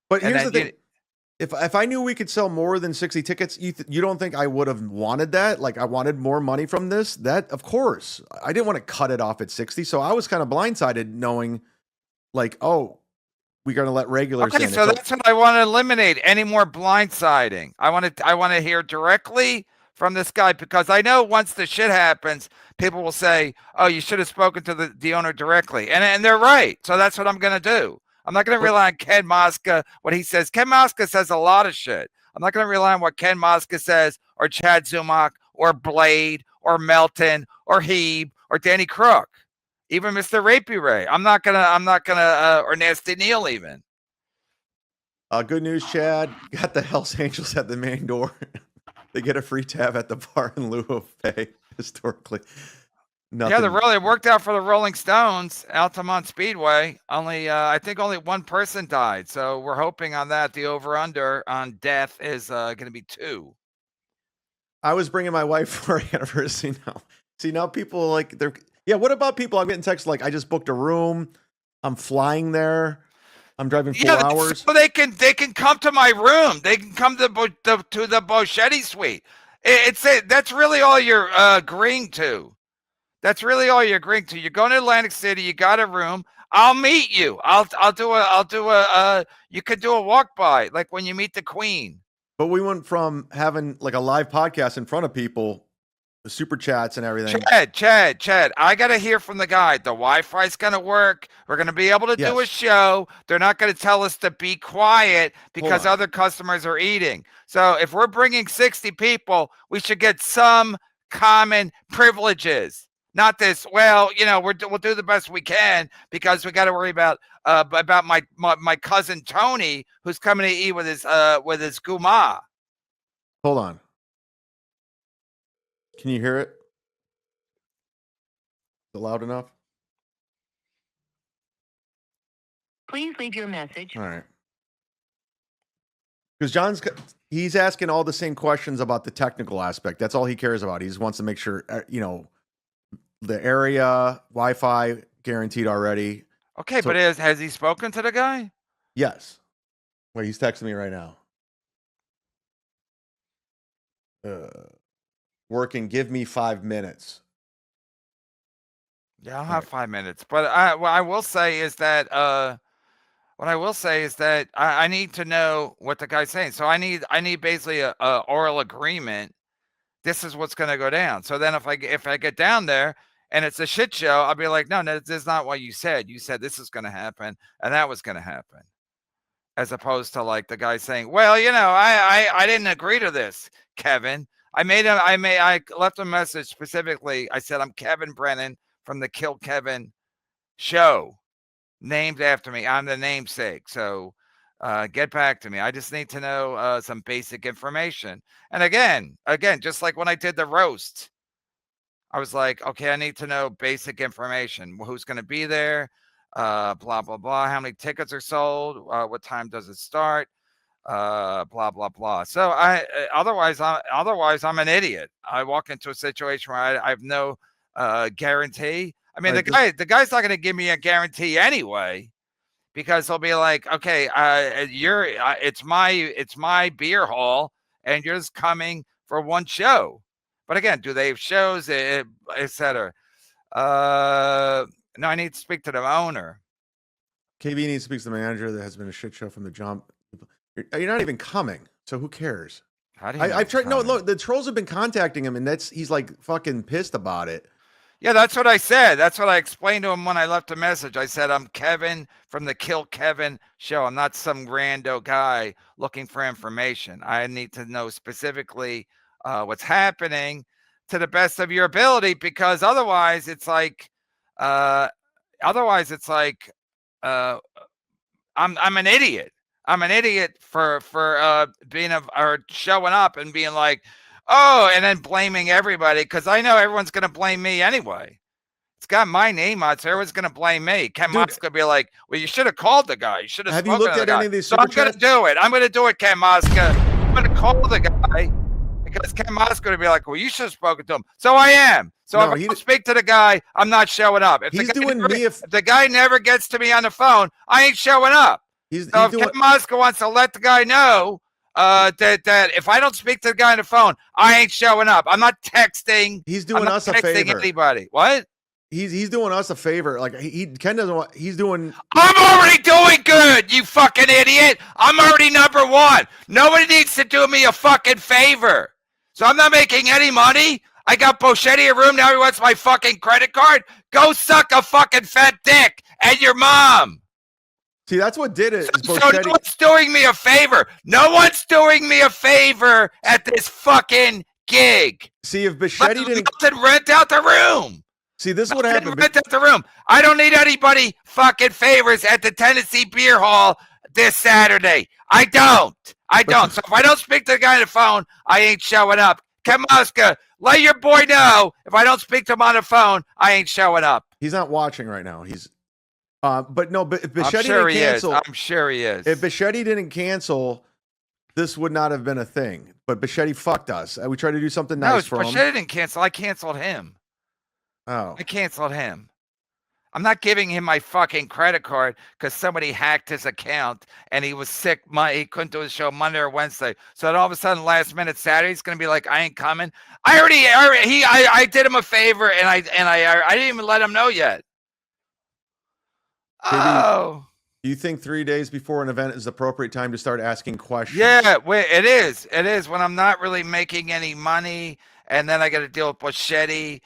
But here's the thing. If I knew we could sell more than 60 tickets, you don't think I would have wanted that? Like, I wanted more money from this? That, of course. I didn't want to cut it off at 60, so I was kind of blindsided knowing, like, oh, we're going to let regulars in. Okay, so that's what I want to eliminate. Any more blindsiding. I want to hear directly from this guy, because I know once the shit happens, people will say, oh, you should have spoken to the owner directly. And they're right. So that's what I'm going to do. I'm not going to rely on Ken Mosca, what he says. Ken Mosca says a lot of shit. I'm not going to rely on what Ken Mosca says, or Chad Zumock, or Blade, or Melton, or Hebe, or Danny Crook. Even Mr. Rapey Ray. I'm not gonna, or Nasty Neil even. Good news, Chad. Got the Hells Angels at the main door. They get a free tab at the bar in lieu of pay, historically. Nothing. Yeah, it worked out for the Rolling Stones, Altamont Speedway. I think only one person died. So we're hoping on that. The over-under on death is going to be 2. I was bringing my wife for our anniversary now. See, now people like yeah, what about people? I'm getting texts like, I just booked a room. I'm flying there. I'm driving 4 hours. So they can come to my room. They can come to the Bochetti suite. That's really all you're agreeing to. That's really all you're agreeing to. You're going to Atlantic City. You got a room. I'll meet you. You could do a walk by, like when you meet the Queen. But we went from having like a live podcast in front of people, the super chats and everything. Chad, I got to hear from the guy. The Wi-Fi's going to work. We're going to be able to do a show. They're not going to tell us to be quiet because other customers are eating. So if we're bringing 60 people, we should get some common privileges. Not this, well, we'll do the best we can because we got to worry about my cousin Tony, who's coming to eat with his guma. Hold on. Can you hear it? Is it loud enough? Please leave your message. All right. Because he's asking all the same questions about the technical aspect. That's all he cares about. He just wants to make sure, the area, Wi-Fi guaranteed already. Okay, so, but has he spoken to the guy? Yes. Wait, he's texting me right now. Working. Give me 5 minutes. Yeah, I'll have 5 minutes. But what I will say is that I need to know what the guy's saying. So I need basically a oral agreement. This is what's going to go down. So then if I get down there and it's a shit show, I'll be like, no, this is not what you said. You said this is going to happen and that was going to happen. As opposed to like the guy saying, well, I didn't agree to this, Kevin. I left a message specifically. I said, I'm Kevin Brennan from the Kill Kevin show, named after me. I'm the namesake. So get back to me. I just need to know some basic information. And again, just like when I did the roast, I was like, okay, I need to know basic information. Who's going to be there? Blah, blah, blah. How many tickets are sold? What time does it start? Blah, blah, blah. So otherwise I'm an idiot. I walk into a situation where I have no guarantee. I mean, the guy's not going to give me a guarantee anyway, because he'll be like, okay, it's my beer hall and you're just coming for one show. But again, do they have shows, etc.? No, I need to speak to the owner. KB needs to speak to the manager. That has been a shit show from the jump. You're not even coming, so who cares? How do you I've tried. No, look, the trolls have been contacting him, and he's like fucking pissed about it. Yeah, that's what I said. That's what I explained to him when I left a message. I said, I'm Kevin from the Kill Kevin show. I'm not some rando guy looking for information. I need to know specifically what's happening to the best of your ability, because otherwise it's like, I'm an idiot. I'm an idiot for being or showing up and being like, oh, and then blaming everybody, because I know everyone's going to blame me anyway. It's got my name on it, so everyone's going to blame me. Ken Mosk's going to be like, well, you should have called the guy. You should have spoken to the guy. Have you looked at any of these super chats? So I'm going to do it. I'm going to do it, Ken Moska. I'm going to call the guy, because Ken Mosk's going to be like, well, you should have spoken to him. So I am. So if I don't speak to the guy, I'm not showing up. If the guy never gets to me on the phone, I ain't showing up. If Ken Moska wants to let the guy know that if I don't speak to the guy on the phone, I ain't showing up. I'm not texting. He's doing us a favor. Anybody. What? He's doing us a favor. Like Ken doesn't want. He's doing. I'm already doing good. You fucking idiot. I'm already number one. Nobody needs to do me a fucking favor. So I'm not making any money. I got Bochetti a room now. He wants my fucking credit card. Go suck a fucking fat dick and your mom. See, that's what did it. So no one's doing me a favor. No one's doing me a favor at this fucking gig. See, if Bochetti didn't rent out the room. See, this is what happened. Rent out the room. I don't need anybody fucking favors at the Tennessee Beer Hall this Saturday. I don't. So if I don't speak to the guy on the phone, I ain't showing up. Ken Moska, let your boy know if I don't speak to him on the phone, I ain't showing up. He's not watching right now. He's. But if Bochetti didn't cancel, I'm sure he is. If Bochetti didn't cancel, this would not have been a thing. But Bochetti fucked us. We tried to do something nice for him. Bochetti didn't cancel. I canceled him. Oh. I canceled him. I'm not giving him my fucking credit card because somebody hacked his account and he was sick. He couldn't do his show Monday or Wednesday. So then all of a sudden, last minute Saturday, he's gonna be like, "I ain't coming." I did him a favor and I didn't even let him know yet. Oh. Do you think 3 days before an event is the appropriate time to start asking questions? Yeah, it is. It is when I'm not really making any money, and then I got to deal with Bochetti.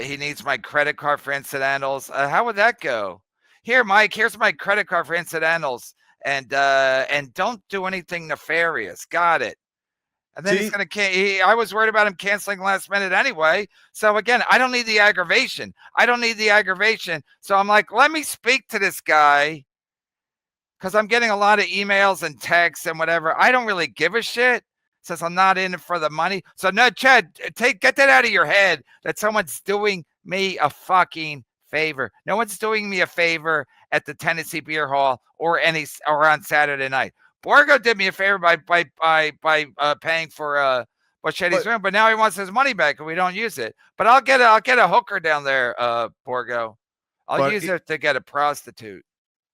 He needs my credit card for incidentals. How would that go? Here, Mike. Here's my credit card for incidentals, and don't do anything nefarious. Got it. And then he's gonna. I was worried about him canceling last minute anyway. So again, I don't need the aggravation. So I'm like, let me speak to this guy, because I'm getting a lot of emails and texts and whatever. I don't really give a shit, since I'm not in it for the money. So no, Chad, get that out of your head that someone's doing me a fucking favor. No one's doing me a favor at the Tennessee Beer Hall or on Saturday night. Borgo did me a favor by paying for Bochetti's room, but now he wants his money back and we don't use it. But I'll get a hooker down there, Borgo. I'll use it to get a prostitute.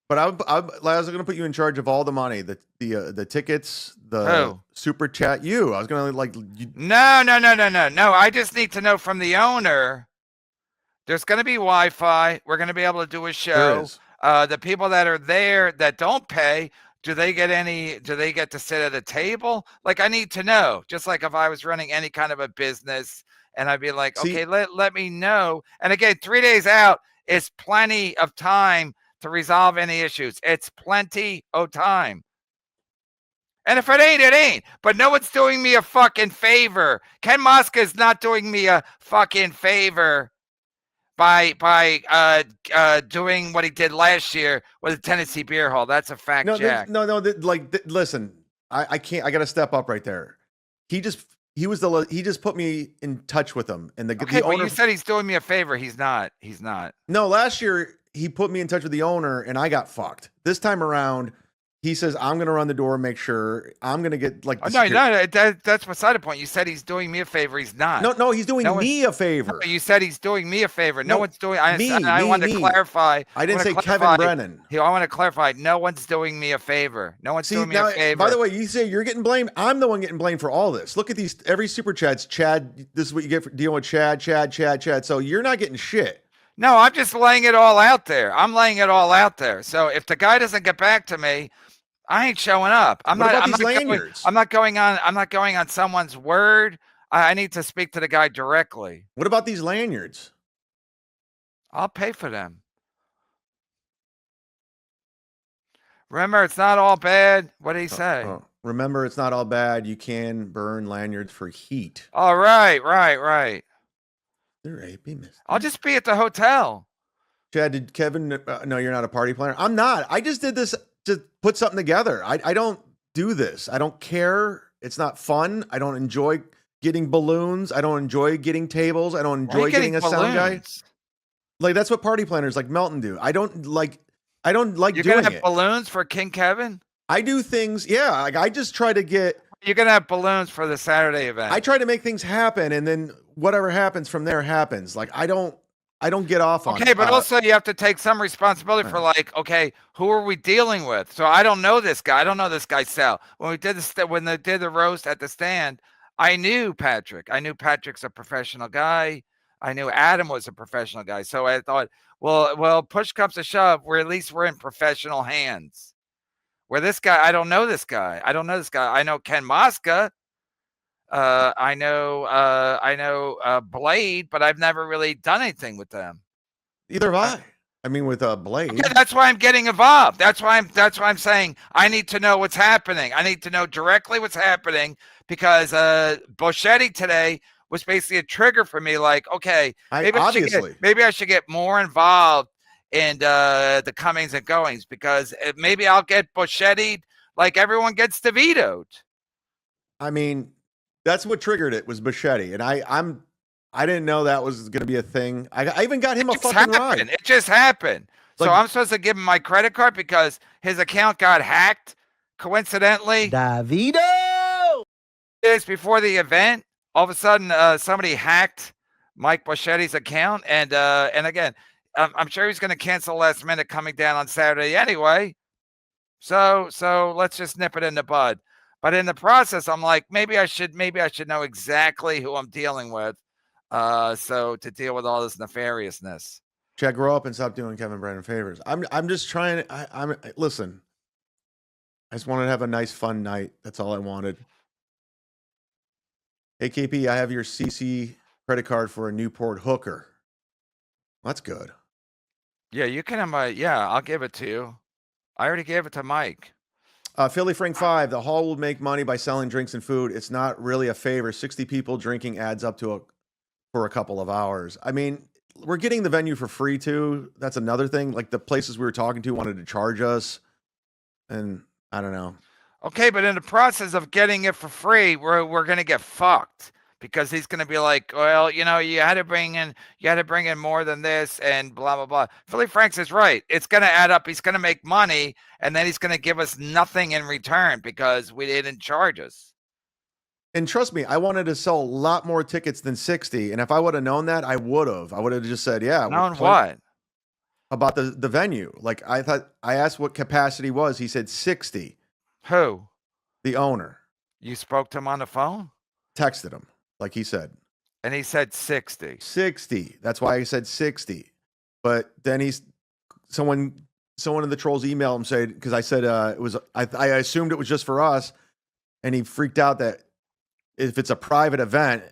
But I was going to put you in charge of all the money, the tickets, the super chat. I was going to No. I just need to know from the owner. There's going to be Wi-Fi. We're going to be able to do a show. The people that are there that don't pay, do they get to sit at a table? Like, I need to know. Just like if I was running any kind of a business, and I'd be like, okay, let me know. And again, 3 days out is plenty of time to resolve any issues. It's plenty of time. And if it ain't, it ain't. But no one's doing me a fucking favor. Ken Moska is not doing me a fucking favor by doing what he did last year with the Tennessee Beer Hall. That's a fact, Jack. Listen, I can't. I got to step up right there. He just put me in touch with him, and the owner. You said he's doing me a favor. He's not. No, last year he put me in touch with the owner, and I got fucked. This time around, he says, I'm going to run the door, make sure I'm going to get like. That's beside the point. You said he's doing me a favor. He's not. No, he's doing me a favor. No, you said he's doing me a favor. No one's doing. I wanted to clarify. I didn't say Kevin Brennan. I want to clarify. No one's doing me a favor. No one's doing me a favor. By the way, you say you're getting blamed. I'm the one getting blamed for all this. Look at these. Every super chat's Chad. This is what you get for dealing with Chad. So you're not getting shit. No, I'm just laying it all out there. So if the guy doesn't get back to me, I ain't showing up. I'm not going on someone's word. I need to speak to the guy directly. What about these lanyards? I'll pay for them. Remember, it's not all bad. What did he say? Remember, it's not all bad. You can burn lanyards for heat. All right. They're aping this. I'll just be at the hotel. Chad, did Kevin? No, you're not a party planner. I'm not. I just did this to put something together. I don't do this. I don't care. It's not fun. I don't enjoy getting balloons. I don't enjoy getting tables. I don't enjoy getting a sound guy. Like that's what party planners like Melton do. I don't like You're doing gonna have it. balloons for King Kevin? I do things. Yeah. Like I just try to get. You're gonna have balloons for the Saturday event. I try to make things happen, and then whatever happens from there happens. Like I don't get off on. Okay, but also you have to take some responsibility for like, okay, who are we dealing with? So I don't know this guy. I don't know this guy's Sal. When they did the roast at the stand, I knew Patrick. I knew Patrick's a professional guy. I knew Adam was a professional guy. So I thought, well, push comes to shove, we're in professional hands. Where this guy, I don't know this guy. I know Ken Mosca. I know Blade, but I've never really done anything with them. Either have I. I mean, with Blade. Okay, that's why I'm getting involved. That's why I'm saying I need to know what's happening. I need to know directly what's happening because Bochetti today was basically a trigger for me. Like, okay, maybe I should get more involved in the comings and goings because maybe I'll get Bochetti like everyone gets DeVito'd. I mean, that's what triggered it was Bochetti, and I didn't know that was going to be a thing. I even got him a fucking ride. It just happened. Like, so I'm supposed to give him my credit card because his account got hacked. Coincidentally, DeVito. Days before the event, all of a sudden somebody hacked Mike Bochetti's account, and again, I'm sure he's going to cancel last minute coming down on Saturday anyway. So let's just nip it in the bud. But in the process, I'm like, maybe I should know exactly who I'm dealing with. So to deal with all this nefariousness. Chad, grow up and stop doing Kevin Brennan favors. I'm just trying. Listen. I just wanted to have a nice, fun night. That's all I wanted. Hey, KP, I have your CC credit card for a Newport hooker. That's good. Yeah, you can have my. Yeah, I'll give it to you. I already gave it to Mike. Philly Frank 5, the hall will make money by selling drinks and food. It's not really a favor. 60 people drinking adds up to for a couple of hours. I mean, we're getting the venue for free too. That's another thing. Like the places we were talking to wanted to charge us. And I don't know. Okay, but in the process of getting it for free, we're going to get fucked. Because he's going to be like, well, you had to bring in more than this and blah, blah, blah. Philly Franks is right. It's going to add up. He's going to make money and then he's going to give us nothing in return because we didn't charge us. And trust me, I wanted to sell a lot more tickets than 60. And if I would have known that, I would have just said, yeah. Known what? About the venue. Like I asked what capacity was. He said 60. Who? The owner. You spoke to him on the phone? Texted him. Like he said. And he said 60. 60. That's why I said 60. But then someone of the trolls emailed him saying, because I said I assumed it was just for us. And he freaked out that if it's a private event,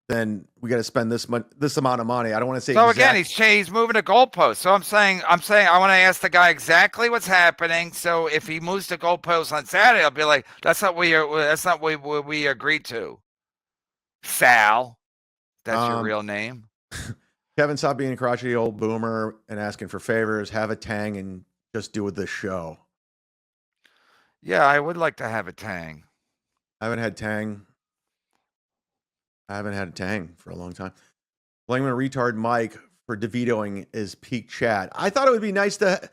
then we got to spend this amount of money. I don't want to say. So again, he's moving the goalpost. So I'm saying I want to ask the guy exactly what's happening. So if he moves the goalpost on Saturday, I'll be like, that's not what we agreed to. Sal, that's your real name. Kevin, stop being a crotchety old boomer and asking for favors. Have a tang and just do with the show. Yeah, I would like to have a tang. I haven't had a tang for a long time. Blaming a retard Mike for DeVitoing is peak chat. I thought it would be nice to.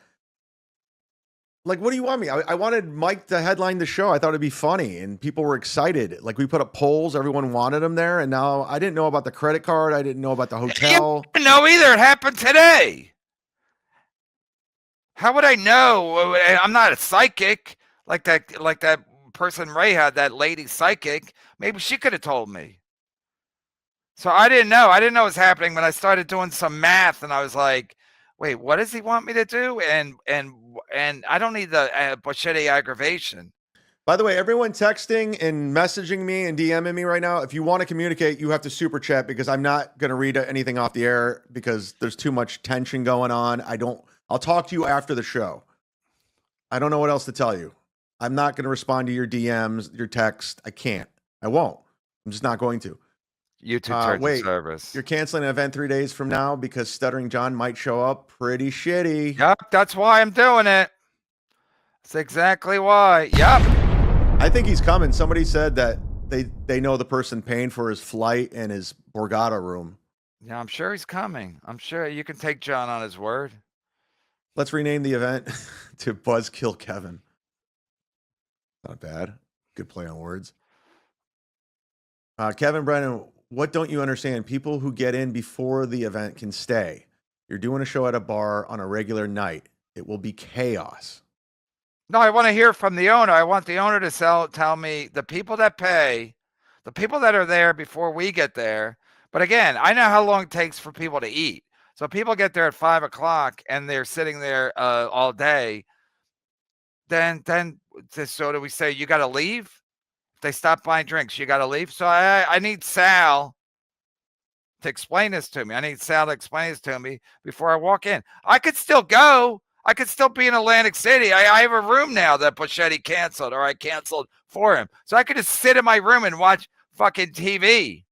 Like, what do you want me? I wanted Mike to headline the show. I thought it'd be funny, and people were excited. Like, we put up polls. Everyone wanted him there, and now I didn't know about the credit card. I didn't know about the hotel. I didn't know either. It happened today. How would I know? I'm not a psychic like that person Ray had, that lady psychic. Maybe she could have told me. So I didn't know. I didn't know what was happening when I started doing some math, and I was like, wait, what does he want me to do? And I don't need the Bochetti aggravation. By the way, everyone texting and messaging me and DMing me right now, if you want to communicate, you have to super chat because I'm not going to read anything off the air because there's too much tension going on. I'll talk to you after the show. I don't know what else to tell you. I'm not going to respond to your DMs, your text. I can't. I won't. I'm just not going to. YouTube terms of service. You're canceling an event 3 days from now because Stuttering John might show up pretty shitty. Yep, that's why I'm doing it. That's exactly why. Yep. I think he's coming. Somebody said that they know the person paying for his flight and his Borgata room. Yeah, I'm sure he's coming. I'm sure you can take John on his word. Let's rename the event to Buzzkill Kevin. Not bad. Good play on words. Kevin Brennan, what don't you understand? People who get in before the event can stay. You're doing a show at a bar on a regular night. It will be chaos. No, I want to hear from the owner. I want the owner to tell me the people that pay, the people that are there before we get there. But again, I know how long it takes for people to eat. So people get there at 5 o'clock and they're sitting there all day. Then so do we say you got to leave? If they stop buying drinks, you got to leave. So I need Sal to explain this to me. I need Sal to explain this to me before I walk in. I could still go. I could still be in Atlantic City. I have a room now that Bochetti canceled, or I canceled for him. So I could just sit in my room and watch fucking TV.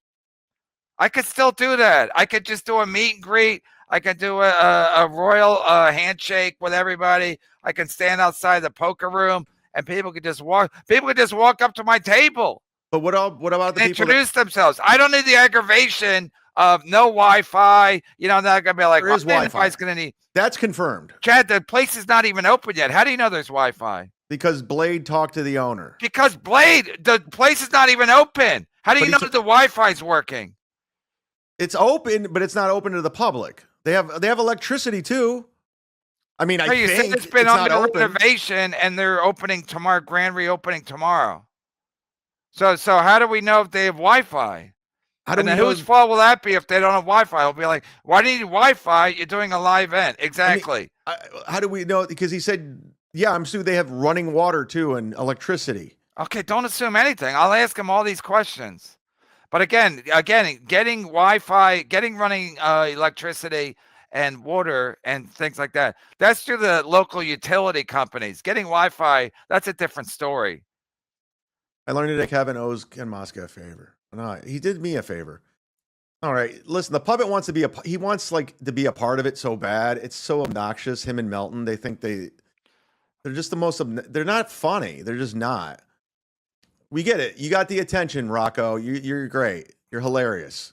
I could still do that. I could just do a meet and greet. I could do a royal handshake with everybody. I can stand outside the poker room and people could just walk. People could just walk up to my table. But what about the people introduce themselves? I don't need the aggravation of no Wi-Fi. You know, not gonna be like, there is Wi-Fi. Gonna need. That's confirmed. Chad, the place is not even open yet. How do you know there's Wi-Fi? Because Blade talked to the owner. Because Blade, the place is not even open. How do you know that the Wi-Fi is working? It's open, but it's not open to the public. They have electricity too. I mean, I think it's been under renovation, and they're opening tomorrow. Grand reopening tomorrow. So how do we know if they have Wi-Fi? Whose fault will that be if they don't have Wi-Fi? I'll be like, why do you need Wi-Fi? You're doing a live event. Exactly. I mean, how do we know? Because he said, yeah, I'm assuming they have running water too and electricity. Okay, don't assume anything. I'll ask him all these questions. But again, getting Wi-Fi, getting running electricity and water and things like that, that's through the local utility companies. Getting Wi-Fi, that's a different story. I learned today Kevin owes Ken Mosca a favor. No, he did me a favor. All right, listen, the puppet wants to be he wants like to be a part of it so bad. It's so obnoxious. Him and Melton, they think they're just the most. They're not funny. They're just not. We get it. You got the attention, Rocco. You're great. You're hilarious.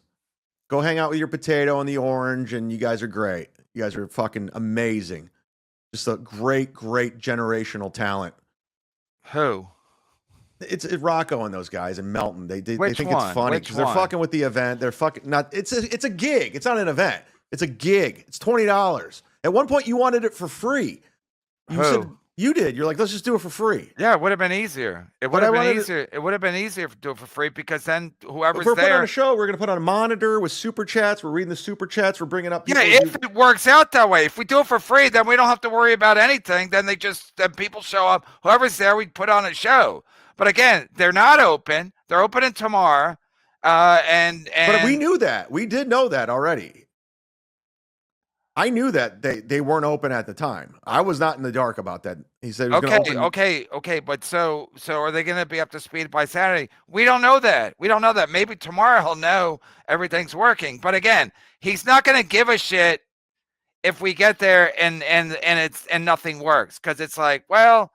Go hang out with your potato and the orange, and you guys are great. You guys are fucking amazing. Just a great generational talent. Who? It's Rocco and those guys and Melton. They think it's funny because they're one? fucking with the event. They're fucking not. It's a gig. It's not an event. It's a gig. It's $20. At one point, you wanted it for free. You said you did. You're like, let's just do it for free. Yeah, it would have been easier. It would have been easier. It would have been easier to do it for free because then whoever's if we're there. Putting on a show. We're gonna put on a monitor with super chats. We're reading the super chats. We're bringing up. Yeah, if it works out that way. If we do it for free, then we don't have to worry about anything. Then people show up. Whoever's there, we put on a show. But again, they're not open. They're opening tomorrow. And but we knew that. We did know that already. I knew that they weren't open at the time. I was not in the dark about that. He said he was going to open. Okay. But so are they going to be up to speed by Saturday? We don't know that. Maybe tomorrow he'll know everything's working. But again, he's not going to give a shit if we get there and nothing works, because it's like, well,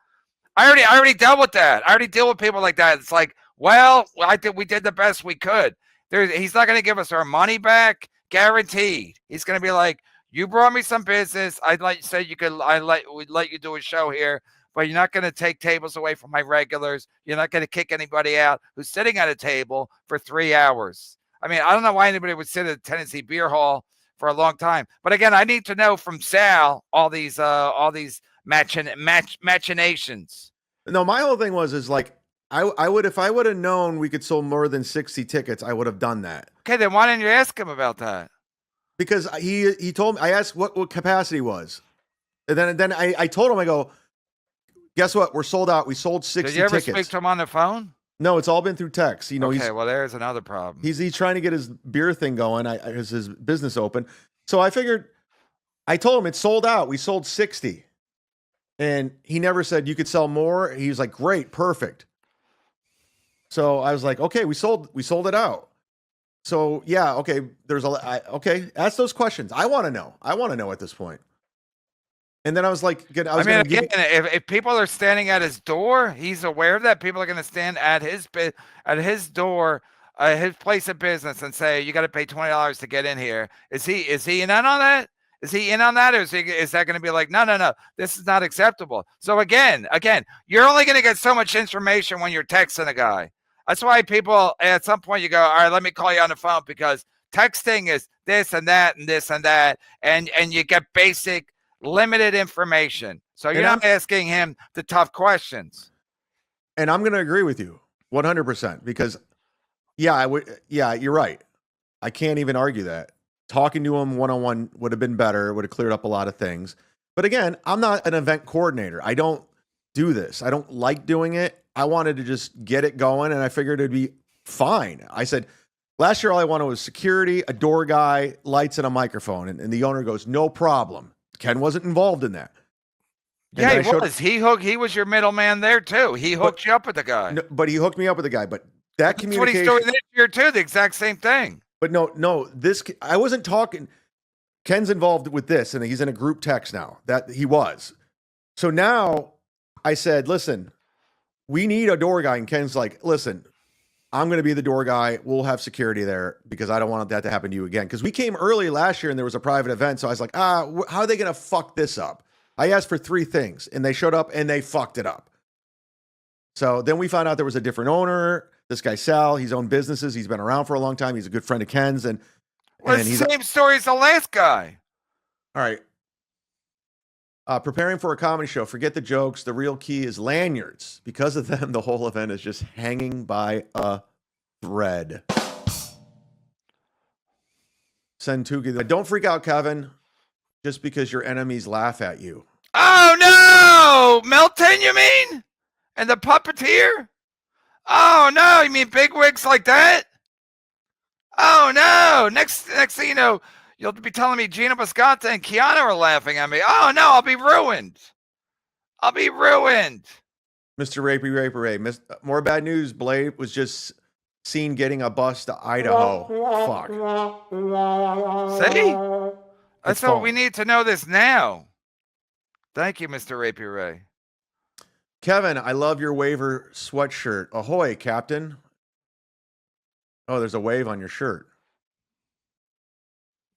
I already dealt with that. I already deal with people like that. It's like, well, I think we did the best we could. He's not going to give us our money back, guaranteed. He's going to be like, you brought me some business. We'd let you do a show here, but you're not going to take tables away from my regulars. You're not going to kick anybody out who's sitting at a table for 3 hours. I mean, I don't know why anybody would sit at a Tennessee Beer Hall for a long time. But again, I need to know from Sal all these machinations. No, my whole thing is like, I would, if I would have known we could sell more than 60 tickets, I would have done that. Okay, then why didn't you ask him about that? Because he told me, I asked what capacity was. And then I told him, I go, guess what? We're sold out. We sold 60 Did you ever tickets. speak to him on the phone? No, it's all been through text. You know, Okay, well, there's another problem. he's trying to get his beer thing going. His business open. So I figured, I told him it's sold out. We sold 60. And he never said you could sell more. He was like, great, perfect. So I was like, okay, we sold it out. So yeah, okay, okay, ask those questions. I want to know at this point. And then I was like, again, if people are standing at his door, he's aware of that. People are going to stand at his door, his place of business, and say, "You got to pay $20 to get in here." Is he in on that? Is he in on that, or is that going to be like, no, this is not acceptable? So again, you're only going to get so much information when you're texting a guy. That's why people at some point you go, all right, let me call you on the phone, because texting is this and that and this and that, and you get basic, limited information. So you're not asking him the tough questions. And I'm going to agree with you 100%, because you're right. I can't even argue that. Talking to him one-on-one would have been better. It would have cleared up a lot of things. But again, I'm not an event coordinator. I don't do this. I don't like doing it. I wanted to just get it going, and I figured it'd be fine. I said, last year all I wanted was security, a door guy, lights, and a microphone. And the owner goes, no problem. Ken wasn't involved in that. And he was. He was your middleman there too. He hooked you up with the guy. No, but he hooked me up with the guy. But that communication. That's what he's doing this year too. The exact same thing. But no, I wasn't talking. Ken's involved with this, and he's in a group text now. That he was. So now I said, listen, we need a door guy. And Ken's like, listen, I'm going to be the door guy. We'll have security there because I don't want that to happen to you again. Because we came early last year and there was a private event. So I was like, how are they going to fuck this up? I asked for 3 things and they showed up and they fucked it up. So then we found out there was a different owner. This guy, Sal, he's owned businesses. He's been around for a long time. He's a good friend of Ken's. And he's the same story as the last guy. All right. Preparing for a comedy show. Forget the jokes. The real key is lanyards. Because of them, the whole event is just hanging by a thread. Send Tuki. Don't freak out, Kevin. Just because your enemies laugh at you. Oh, no! Melton, you mean? And the puppeteer? Oh, no. You mean bigwigs like that? Oh, no. Next thing you know, you'll be telling me Gina Biscotta and Kiana are laughing at me. Oh, no, I'll be ruined. Mr. Rapey. More bad news. Blade was just seen getting a bus to Idaho. Fuck. See? That's what we need to know this now. Thank you, Mr. Rapey Ray. Kevin, I love your waiver sweatshirt. Ahoy, Captain. Oh, there's a wave on your shirt.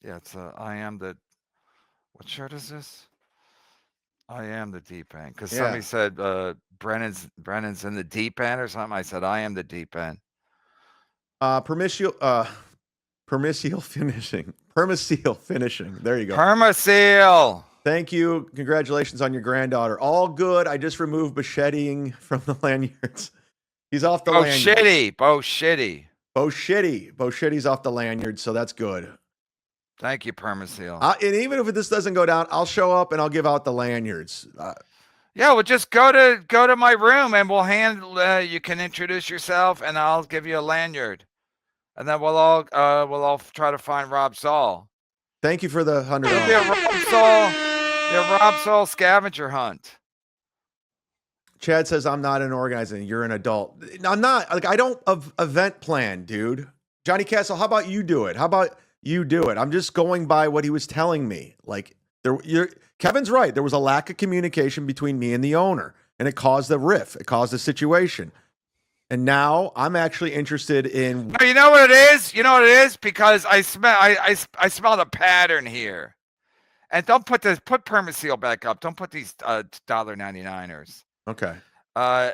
Yeah, it's I am the. What shirt is this? I am the deep end. Because somebody said Brennan's in the deep end or something. I said I am the deep end. Permissial finishing. There you go. Permaseal. Thank you. Congratulations on your granddaughter. All good. I just removed Bochettiing from the lanyards. He's off the lanyard. Bochetti. Bochetti's off the lanyard, so that's good. Thank you, Permaseal. And even if this doesn't go down, I'll show up and I'll give out the lanyards. Yeah, well, just go to my room and we'll you can introduce yourself and I'll give you a lanyard. And then we'll all try to find Rob Saul. Thank you for the $100. Rob Saul scavenger hunt. Chad says, I'm not an organizer. You're an adult. I'm not. Like, I don't event plan, dude. Johnny Castle, how about you do it? I'm just going by what he was telling me. Like, Kevin's right. There was a lack of communication between me and the owner, and it caused a riff. It caused a situation. And now I'm actually interested in. You know what it is? Because I smelled a pattern here. And don't put Permaseal back up. Don't put these $1.99ers. Okay. I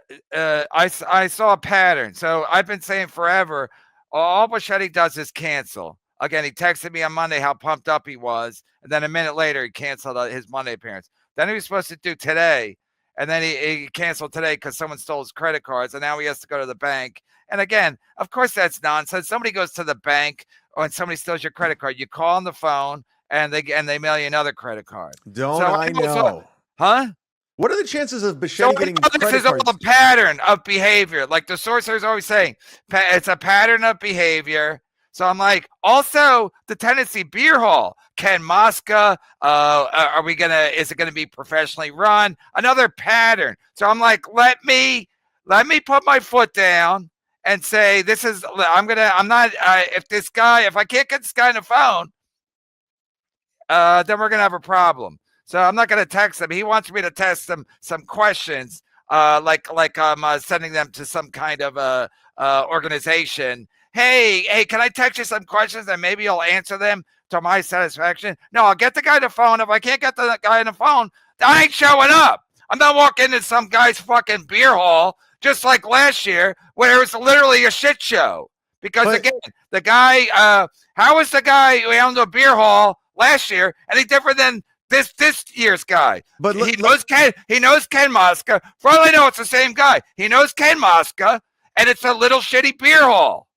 saw a pattern. So I've been saying forever, all Bochetti does is cancel. Again, he texted me on Monday how pumped up he was. And then a minute later, he canceled his Monday appearance. Then he was supposed to do today. And then he canceled today because someone stole his credit cards. And now he has to go to the bank. And again, of course, that's nonsense. Somebody goes to the bank or somebody steals your credit card. You call on the phone and they mail you another credit card. I know? Huh? What are the chances of Bochetti So getting this credit is all cards? a pattern of behavior. Like the sorcerer is always saying, it's a pattern of behavior. So I'm like, also the Tennessee Beer Hall, Ken Mosca, is it gonna be professionally run? Another pattern. So I'm like, let me put my foot down and say, if I can't get this guy on the phone, then we're gonna have a problem. So I'm not gonna text him. He wants me to test him some questions, like I'm sending them to some kind of organization. Hey, can I text you some questions and maybe you'll answer them to my satisfaction? No, I'll get the guy on the phone. If I can't get the guy on the phone, I ain't showing up. I'm not walking into some guy's fucking beer hall just like last year where it was literally a shit show. Because again, the guy, how is the guy who owned a beer hall last year any different than this year's guy? But he knows Ken Mosca. For all I know, it's the same guy. He knows Ken Mosca, and it's a little shitty beer hall.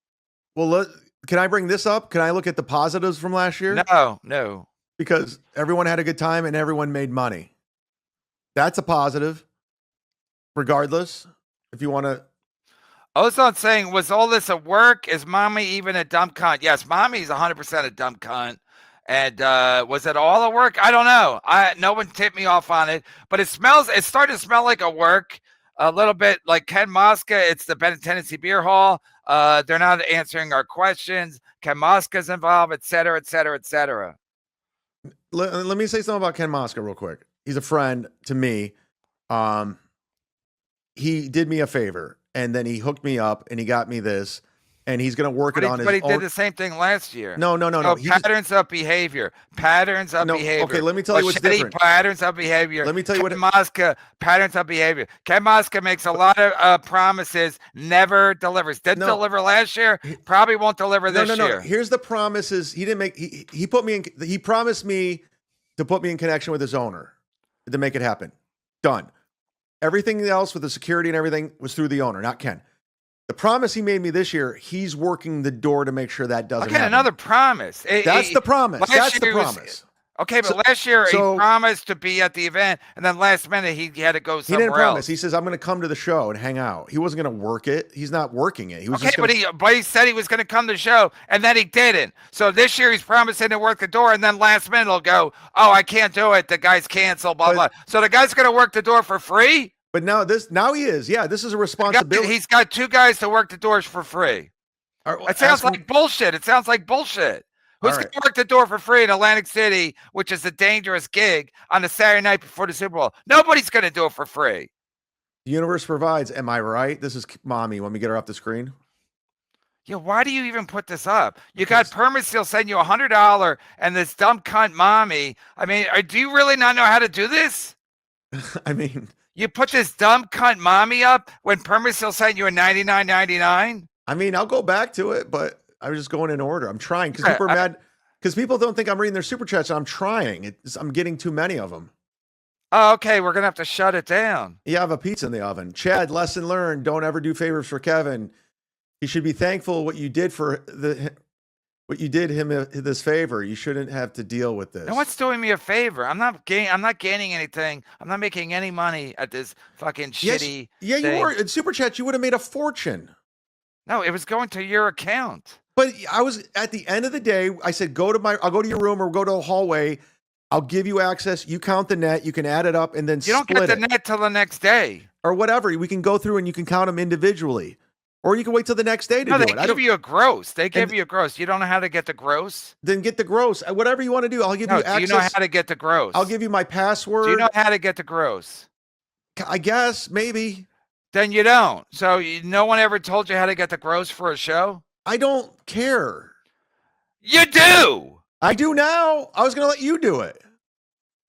Well, can I bring this up? Can I look at the positives from last year? No. Because everyone had a good time and everyone made money. That's a positive. Regardless, if you want to. Ozone saying, was all this a work? Is mommy even a dumb cunt? Yes, mommy's 100% a dumb cunt. And was it all a work? I don't know. No one tipped me off on it, but it's starting to smell like a work. A little bit like Ken Mosca. It's the Tennessee Beer Hall. They're not answering our questions. Ken Mosca's involved, et cetera, et cetera, et cetera. Let me say something about Ken Mosca real quick. He's a friend to me. He did me a favor, and then he hooked me up, and he got me this, and he's going to work it on his own. But he did the same thing last year. No. Patterns of behavior. Patterns of behavior. Okay, let me tell you what's different. Patterns of behavior. Let me tell you Ken Mosca, patterns of behavior. Ken Mosca makes a lot of promises, never delivers. Didn't deliver last year, probably won't deliver this year. Here's the promises. He didn't make. He put me in. He promised me to put me in connection with his owner to make it happen. Done. Everything else with the security and everything was through the owner, not Ken. The promise he made me this year, he's working the door to make sure that doesn't happen. Another promise. That's the promise. That's the promise. Okay, but last year he promised to be at the event, and then last minute he had to go somewhere else. He didn't promise. He says, I'm going to come to the show and hang out. He wasn't going to work it. He's not working it. He was but he said he was going to come to the show, and then he didn't. So this year he's promising to work the door, and then last minute he'll go, oh, I can't do it. The guy's canceled, blah, blah. So the guy's going to work the door for free? But now he is. Yeah, this is a responsibility. He's got two guys to work the doors for free. It sounds like bullshit. It sounds like bullshit. Who's going to work the door for free in Atlantic City, which is a dangerous gig, on the Saturday night before the Super Bowl? Nobody's going to do it for free. The universe provides. Am I right? This is mommy. When we get her off the screen. Yeah, why do you even put this up? You got Permaseal sending you $100 and this dumb cunt mommy. I mean, do you really not know how to do this? I mean, you put this dumb cunt mommy up when Permaseal sent you a $99.99? I mean, I'll go back to it, but I was just going in order. I'm trying because people are mad because people don't think I'm reading their super chats. I'm trying. I'm getting too many of them. Oh, okay. We're going to have to shut it down. Yeah, I have a pizza in the oven. Chad, lesson learned. Don't ever do favors for Kevin. He should be thankful what you did him this favor. You shouldn't have to deal with this. No one's doing me a favor. I'm not gaining anything. I'm not making any money at this fucking shitty Yeah, you were. In super chat, you would have made a fortune. No, it was going to your account. But I was at the end of the day, I said, I'll go to your room or go to the hallway. I'll give you access. You count the net. You can add it up and then you don't get the net till the next day. Or whatever. We can go through and you can count them individually. Or you can wait till the next day to do it. They give you a gross. They give you a gross. You don't know how to get the gross? Then get the gross. Whatever you want to do. I'll give you access. Do you know how to get the gross? I'll give you my password. Do you know how to get the gross? I guess, maybe. Then you don't. So no one ever told you how to get the gross for a show? I don't care. You do. I do now. I was going to let you do it.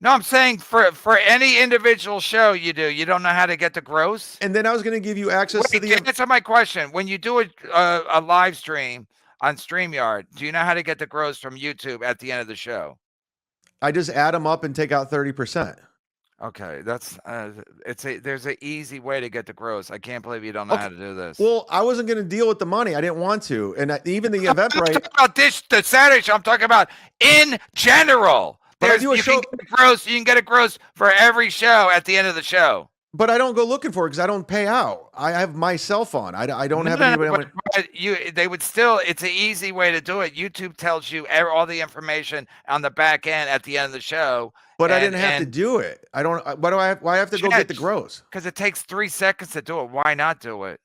No, I'm saying for any individual show you do, you don't know how to get the gross? And then I was going to give you access to the... Answer my question. When you do a live stream on StreamYard, do you know how to get the gross from YouTube at the end of the show? I just add them up and take out 30%. Okay, that's there's an easy way to get the gross. I can't believe you don't know how to do this. Well, I wasn't going to deal with the money. I didn't want to. And even the Eventbrite... I'm talking about the Saturday show. I'm talking about in general. But I do a you show. can get a gross. You can get a gross for every show at the end of the show. But I don't go looking for it because I don't pay out. I have my cell phone. I don't have anybody. But they would still. It's an easy way to do it. YouTube tells you all the information on the back end at the end of the show. But I didn't have to do it. I don't. Why do I have? Why I have to go get the gross? Because it takes 3 seconds to do it. Why not do it?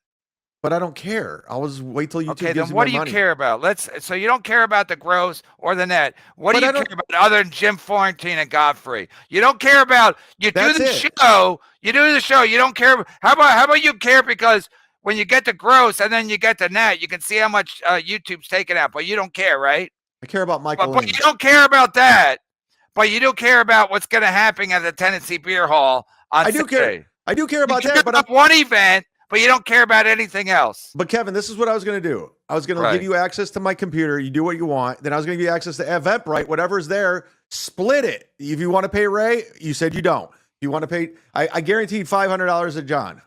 But I don't care. I'll just wait till YouTube Okay, gives then me what my do you money. care about? So you don't care about the gross or the net. What do you care about other than Jim Florentine and Godfrey? You don't care about you do the show. You do the show. You don't care. How about you care because when you get the gross and then you get the net, you can see how much YouTube's taking out, but you don't care, right? I care about Michael. But you don't care about that. But you do care about what's going to happen at the Tennessee Beer Hall on Saturday. I do care about that. But one event. But you don't care about anything else. But Kevin, this is what I was going to do. I was going to give you access to my computer. You do what you want. Then I was going to give you access to Eventbrite, whatever's there. Split it. If you want to pay Ray, you said you don't. If you want to pay, I guaranteed $500 to John.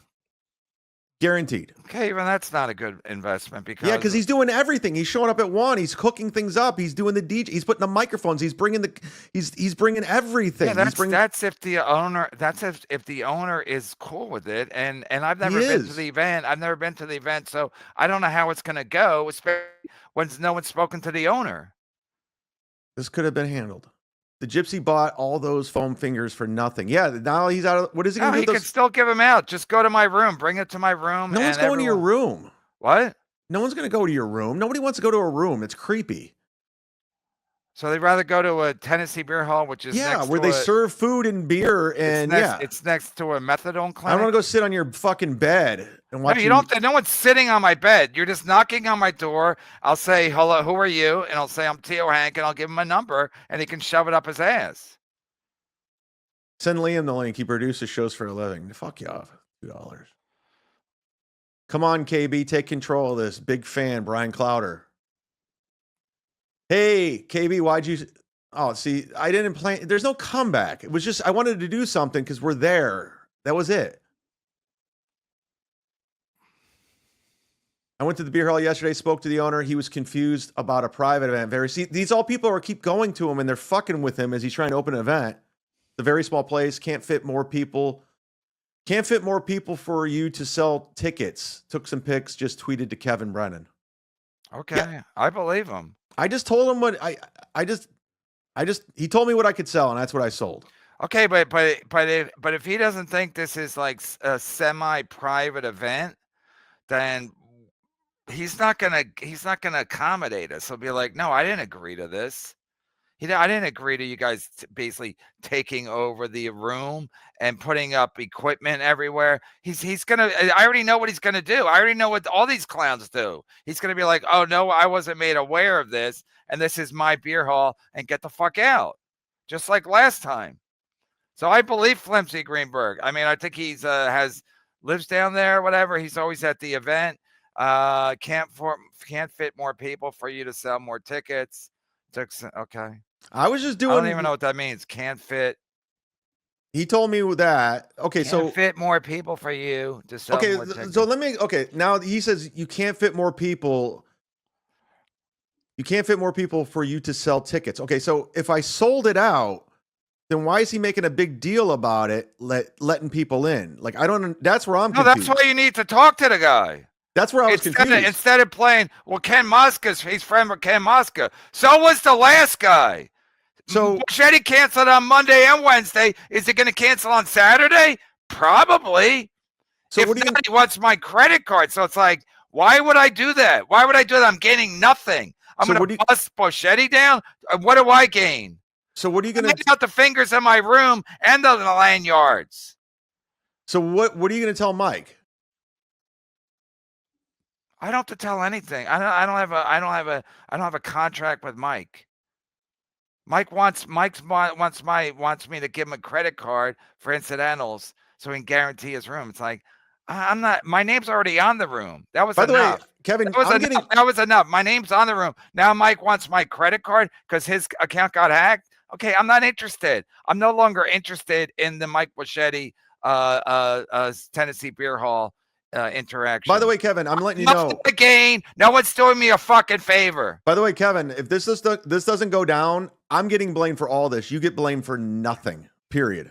Guaranteed. Okay, well, that's not a good investment because he's doing everything. He's showing up at 1. He's cooking things up. He's doing the DJ. He's putting the microphones. He's bringing he's bringing everything. Yeah, that's if the owner. That's if the owner is cool with it. And I've never been to the event. I've never been to the event, so I don't know how it's going to go. Especially when no one's spoken to the owner. This could have been handled. The gypsy bought all those foam fingers for nothing. Yeah, now he's out of. What is he going to do? He can still give them out. Just go to my room. Bring it to my room. No one's going to your room. What? No one's going to go to your room. Nobody wants to go to a room. It's creepy. So they'd rather go to a Tennessee Beer Hall, which is where they serve food and beer, and it's next to a methadone clinic. I don't want to go sit on your fucking bed and watch. No, you don't. No one's sitting on my bed. You're just knocking on my door. I'll say hello. Who are you? And I'll say I'm T.O. Hank, and I'll give him a number, and he can shove it up his ass. Send Liam the link. He produces shows for a living. Fuck you off. $2. Come on, KB, take control of this. Big fan, Brian Clowder. Hey, KB, why'd you? Oh, see, I didn't plan. There's no comeback. It was just I wanted to do something because we're there. That was it. I went to the beer hall yesterday, spoke to the owner. He was confused about a private event. See, these all people keep going to him and they're fucking with him as he's trying to open an event. It's a very small place. Can't fit more people. Can't fit more people for you to sell tickets. Took some pics. Just tweeted to Kevin Brennan. Okay, Yeah. I believe him. I just told him what he told me what I could sell, and that's what I sold. Okay, but if he doesn't think this is like a semi-private event, then he's not gonna accommodate us. He'll be like, no, I didn't agree to this. I didn't agree to you guys basically taking over the room and putting up equipment everywhere. He's gonna. I already know what he's gonna do. I already know what all these clowns do. He's gonna be like, oh no, I wasn't made aware of this, and this is my beer hall, and get the fuck out, just like last time. So I believe Flimsy Greenberg. I mean, I think he's lives down there, whatever. He's always at the event. Can't fit more people for you to sell more tickets. Okay. I was just doing. I don't even know what that means. Can't fit. He told me that. Okay, so fit more people for you to sell. Okay, more tickets. so let me. Okay, now he says you can't fit more people. You can't fit more people for you to sell tickets. Okay, so if I sold it out, then why is he making a big deal about it? Letting people in. Like I don't. That's where I'm. No, confused. that's why you need to talk to the guy. That's where I was confused. Instead of playing, well, Ken Mosca's, he's friend with Ken Mosca. So was the last guy. So Bochetti canceled on Monday and Wednesday. Is he going to cancel on Saturday? Probably. So if not, he wants my credit card. So it's like, why would I do that? Why would I do that? I'm gaining nothing. I'm going to bust Bochetti down. What do I gain? So what are you going to take out the fingers in my room and the lanyards? So what are you going to tell Mike? I don't have to tell anything. I don't have a contract with Mike. Mike wants me to give him a credit card for incidentals so he can guarantee his room. It's like I'm not. My name's already on the room. That was enough. By the way, Kevin, that was enough. My name's on the room. Now Mike wants my credit card because his account got hacked. Okay, I'm not interested. I'm no longer interested in the Mike Bochetti Tennessee Beer Hall interaction. By the way, Kevin, I'm letting you Nothing know. to gain. No one's doing me a fucking favor. By the way, Kevin, if this doesn't go down, I'm getting blamed for all this. You get blamed for nothing. Period.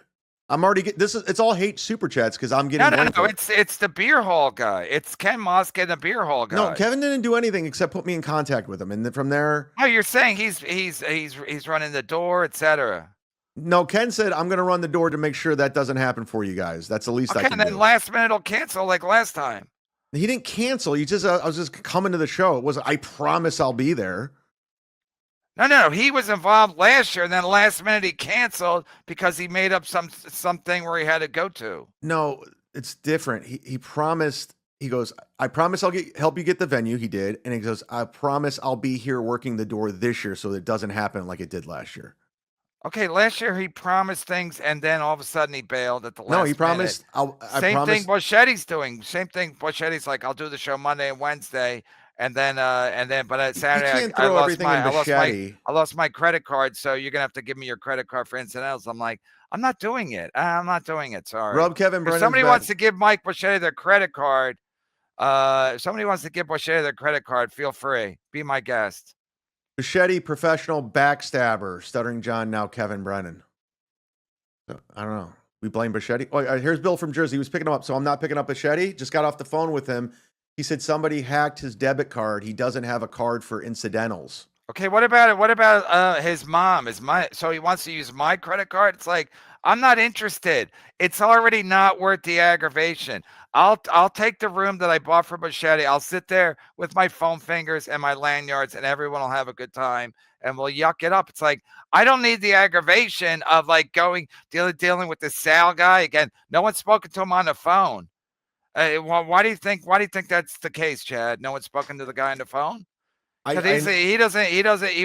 I'm already it's all hate super chats because I'm getting blamed for it. It's the beer hall guy. It's Ken Moska and the beer hall guy. No, Kevin didn't do anything except put me in contact with him, and then from there. Oh, you're saying he's running the door, etc. No, Ken said I'm going to run the door to make sure that doesn't happen for you guys. That's the least I can and then do. last minute he'll cancel like last time. He didn't cancel. He just I was just coming to the show. It wasn't. I promise I'll be there. No. He was involved last year, and then last minute he canceled because he made up something where he had to go to. No, it's different. He promised. He goes, I promise I'll help you get the venue. He did, and he goes, I promise I'll be here working the door this year, so it doesn't happen like it did last year. Okay, last year he promised things, and then all of a sudden he bailed at the last minute. No, he promised. Same thing Bochetti's doing. Same thing Bochetti's like, I'll do the show Monday and Wednesday, and then but Saturday I lost my credit card, so you're gonna have to give me your credit card for incidentals. I'm like, I'm not doing it. I'm not doing it. Sorry. Rob Kevin Brennan. If somebody wants to give Mike Bochetti their credit card, if somebody wants to give Bochetti their credit card, feel free. Be my guest. Bochetti, professional backstabber, Stuttering John, now Kevin Brennan. So, I don't know. We blame Bochetti. Oh, here's Bill from Jersey. He was picking him up, so I'm not picking up Bochetti. Just got off the phone with him. He said somebody hacked his debit card. He doesn't have a card for incidentals. Okay, what about it? What about his mom? So he wants to use my credit card? It's like, I'm not interested. It's already not worth the aggravation. I'll take the room that I bought for Bochetti. I'll sit there with my foam fingers and my lanyards, and everyone will have a good time, and we'll yuck it up. It's like, I don't need the aggravation of like dealing with this Sal guy again. No one's spoken to him on the phone. Why do you think that's the case, Chad? No one's spoken to the guy on the phone? He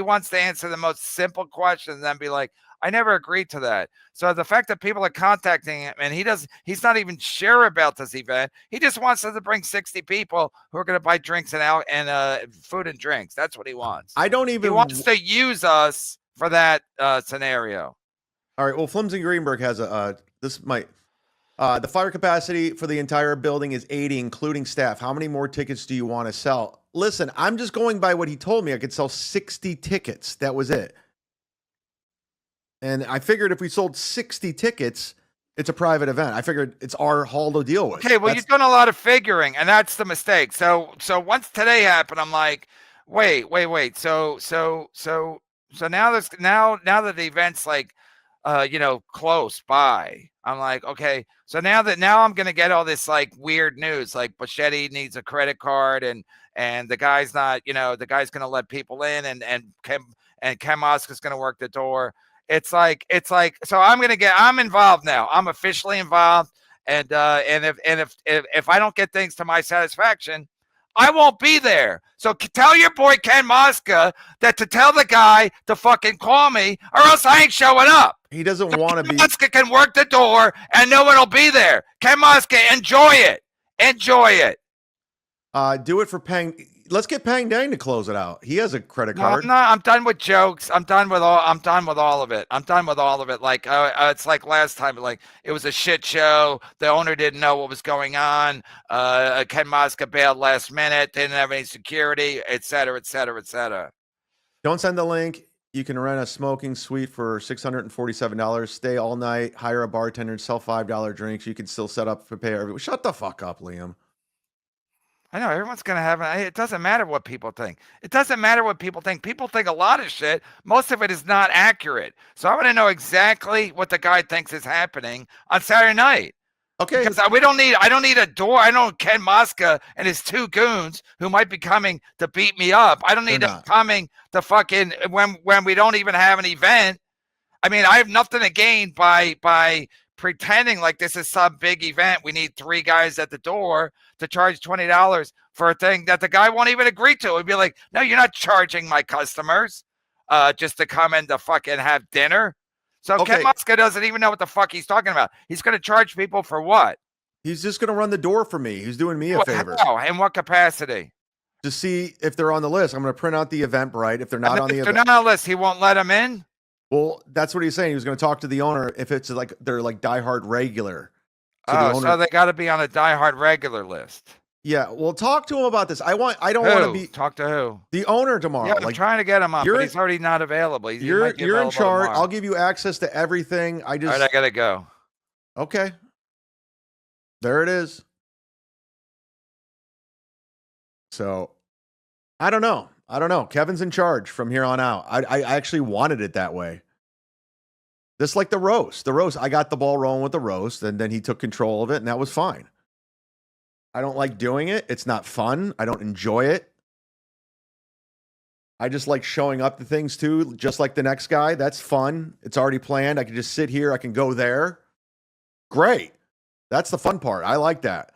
wants to answer the most simple questions and then be like, I never agreed to that. So the fact that people are contacting him and he's not even sure about this event. He just wants us to bring 60 people who are going to buy drinks and food and drinks. That's what he wants. He wants to use us for that scenario. All right. Well, Flimsy Greenberg has the fire capacity for the entire building is 80, including staff. How many more tickets do you want to sell? Listen, I'm just going by what he told me. I could sell 60 tickets. That was it. And I figured if we sold 60 tickets, it's a private event. I figured it's our hall to deal with. Okay, well, you've done a lot of figuring, and that's the mistake. So once today happened, I'm like, wait. So now that the event's like, close by, I'm like, okay. So now I'm gonna get all this like weird news, like Bochetti needs a credit card, and the guy's not, the guy's gonna let people in, and Ken Moska's gonna work the door. It's like, so I'm involved now. I'm officially involved. And if I don't get things to my satisfaction, I won't be there. So tell your boy Ken Moska that to tell the guy to fucking call me, or else I ain't showing up. He doesn't want to be. Moska can work the door and no one will be there. Ken Moska, enjoy it. Enjoy it. Do it for Pang. Let's get Pang Dang to close it out. He has a credit card. No, I'm done with jokes. I'm done with all of it. Like it's like last time, like it was a shit show. The owner didn't know what was going on. Ken Moska bailed last minute. Didn't have any security, et cetera, et cetera, et cetera. Don't send the link. You can rent a smoking suite for $647. Stay all night. Hire a bartender. Sell $5 drinks. You can still set up for pay everyone. Shut the fuck up, Liam. I know everyone's going to have it. Doesn't matter what people think. It doesn't matter what people think. People think a lot of shit. Most of it is not accurate. So I want to know exactly what the guy thinks is happening on Saturday night. Okay. Because I don't need a door. I know Ken Moska and his two goons who might be coming to beat me up. I don't need them coming to fucking when we don't even have an event. I mean, I have nothing to gain by pretending like this is some big event. We need 3 guys at the door to charge $20 for a thing that the guy won't even agree to. He'd be like, no, you're not charging my customers just to come in to fucking have dinner. So Ken Moska doesn't even know what the fuck he's talking about. He's going to charge people for what? He's just going to run the door for me. He's doing me a favor. How? In what capacity? To see if they're on the list. I'm going to print out the Eventbrite. If they're not on the event, they're not on the list, he won't let them in? Well, that's what he's saying. He was going to talk to the owner if it's like they're like diehard regular. So the Oh, owner, so they got to be on a diehard regular list. yeah, well, talk to him about this. I don't want to Who? be Talk to who? the owner tomorrow. Yeah, I'm Like, trying to get him on, you're but in- he's already not available. He you're might be in available charge. tomorrow. I'll give you access to everything. I All just right, I gotta go. okay. There it is. So I don't know. Kevin's in charge from here on out. I actually wanted it that way. Just like the roast. I got the ball rolling with the roast, and then he took control of it, and that was fine. I don't like doing it. It's not fun. I don't enjoy it. I just like showing up to things too, just like the next guy. That's fun. It's already planned. I can just sit here. I can go there. Great. That's the fun part. I like that.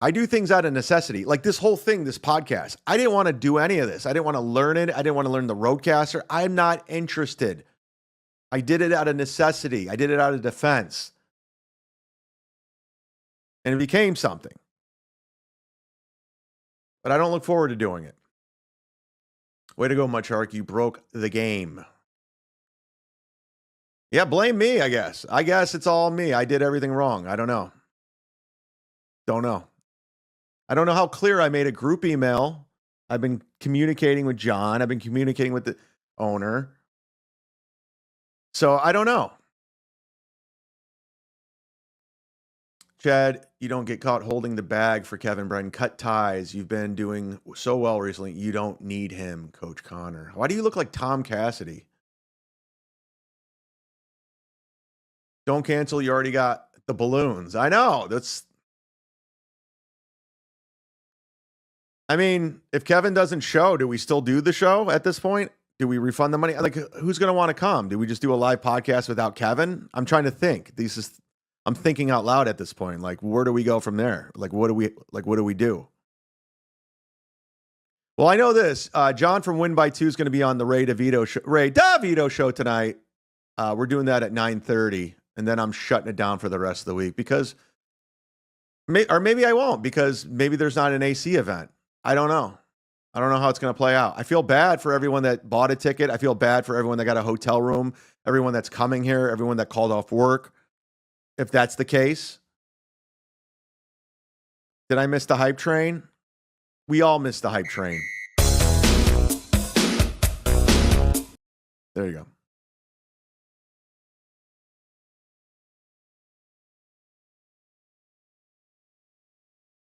I do things out of necessity. Like this whole thing, this podcast. I didn't want to do any of this. I didn't want to learn it. I didn't want to learn the Roadcaster. I'm not interested. I did it out of necessity. I did it out of defense. And it became something. But I don't look forward to doing it. Way to go, Muchark. You broke the game. Yeah, blame me, I guess. I guess it's all me. I did everything wrong. I don't know. I don't know how clear I made a group email. I've been communicating with John. I've been communicating with the owner. So I don't know. Chad, you don't get caught holding the bag for Kevin Brennan. Cut ties. You've been doing so well recently. You don't need him, Coach Connor. Why do you look like Tom Cassidy? Don't cancel. You already got the balloons. I know. I mean, if Kevin doesn't show, do we still do the show at this point? Do we refund the money? Like, who's going to want to come? Do we just do a live podcast without Kevin? I'm trying to think. I'm thinking out loud at this point. Like, where do we go from there? Like, what do we do? Well, I know this. John from Win by 2 is going to be on the Ray DeVito show tonight. We're doing that at 9:30, and then I'm shutting it down for the rest of the week because, or maybe I won't because maybe there's not an AC event. I don't know. I don't know how it's going to play out. I feel bad for everyone that bought a ticket. I feel bad for everyone that got a hotel room, everyone that's coming here, everyone that called off work. If that's the case, did I miss the hype train? We all missed the hype train. There you go.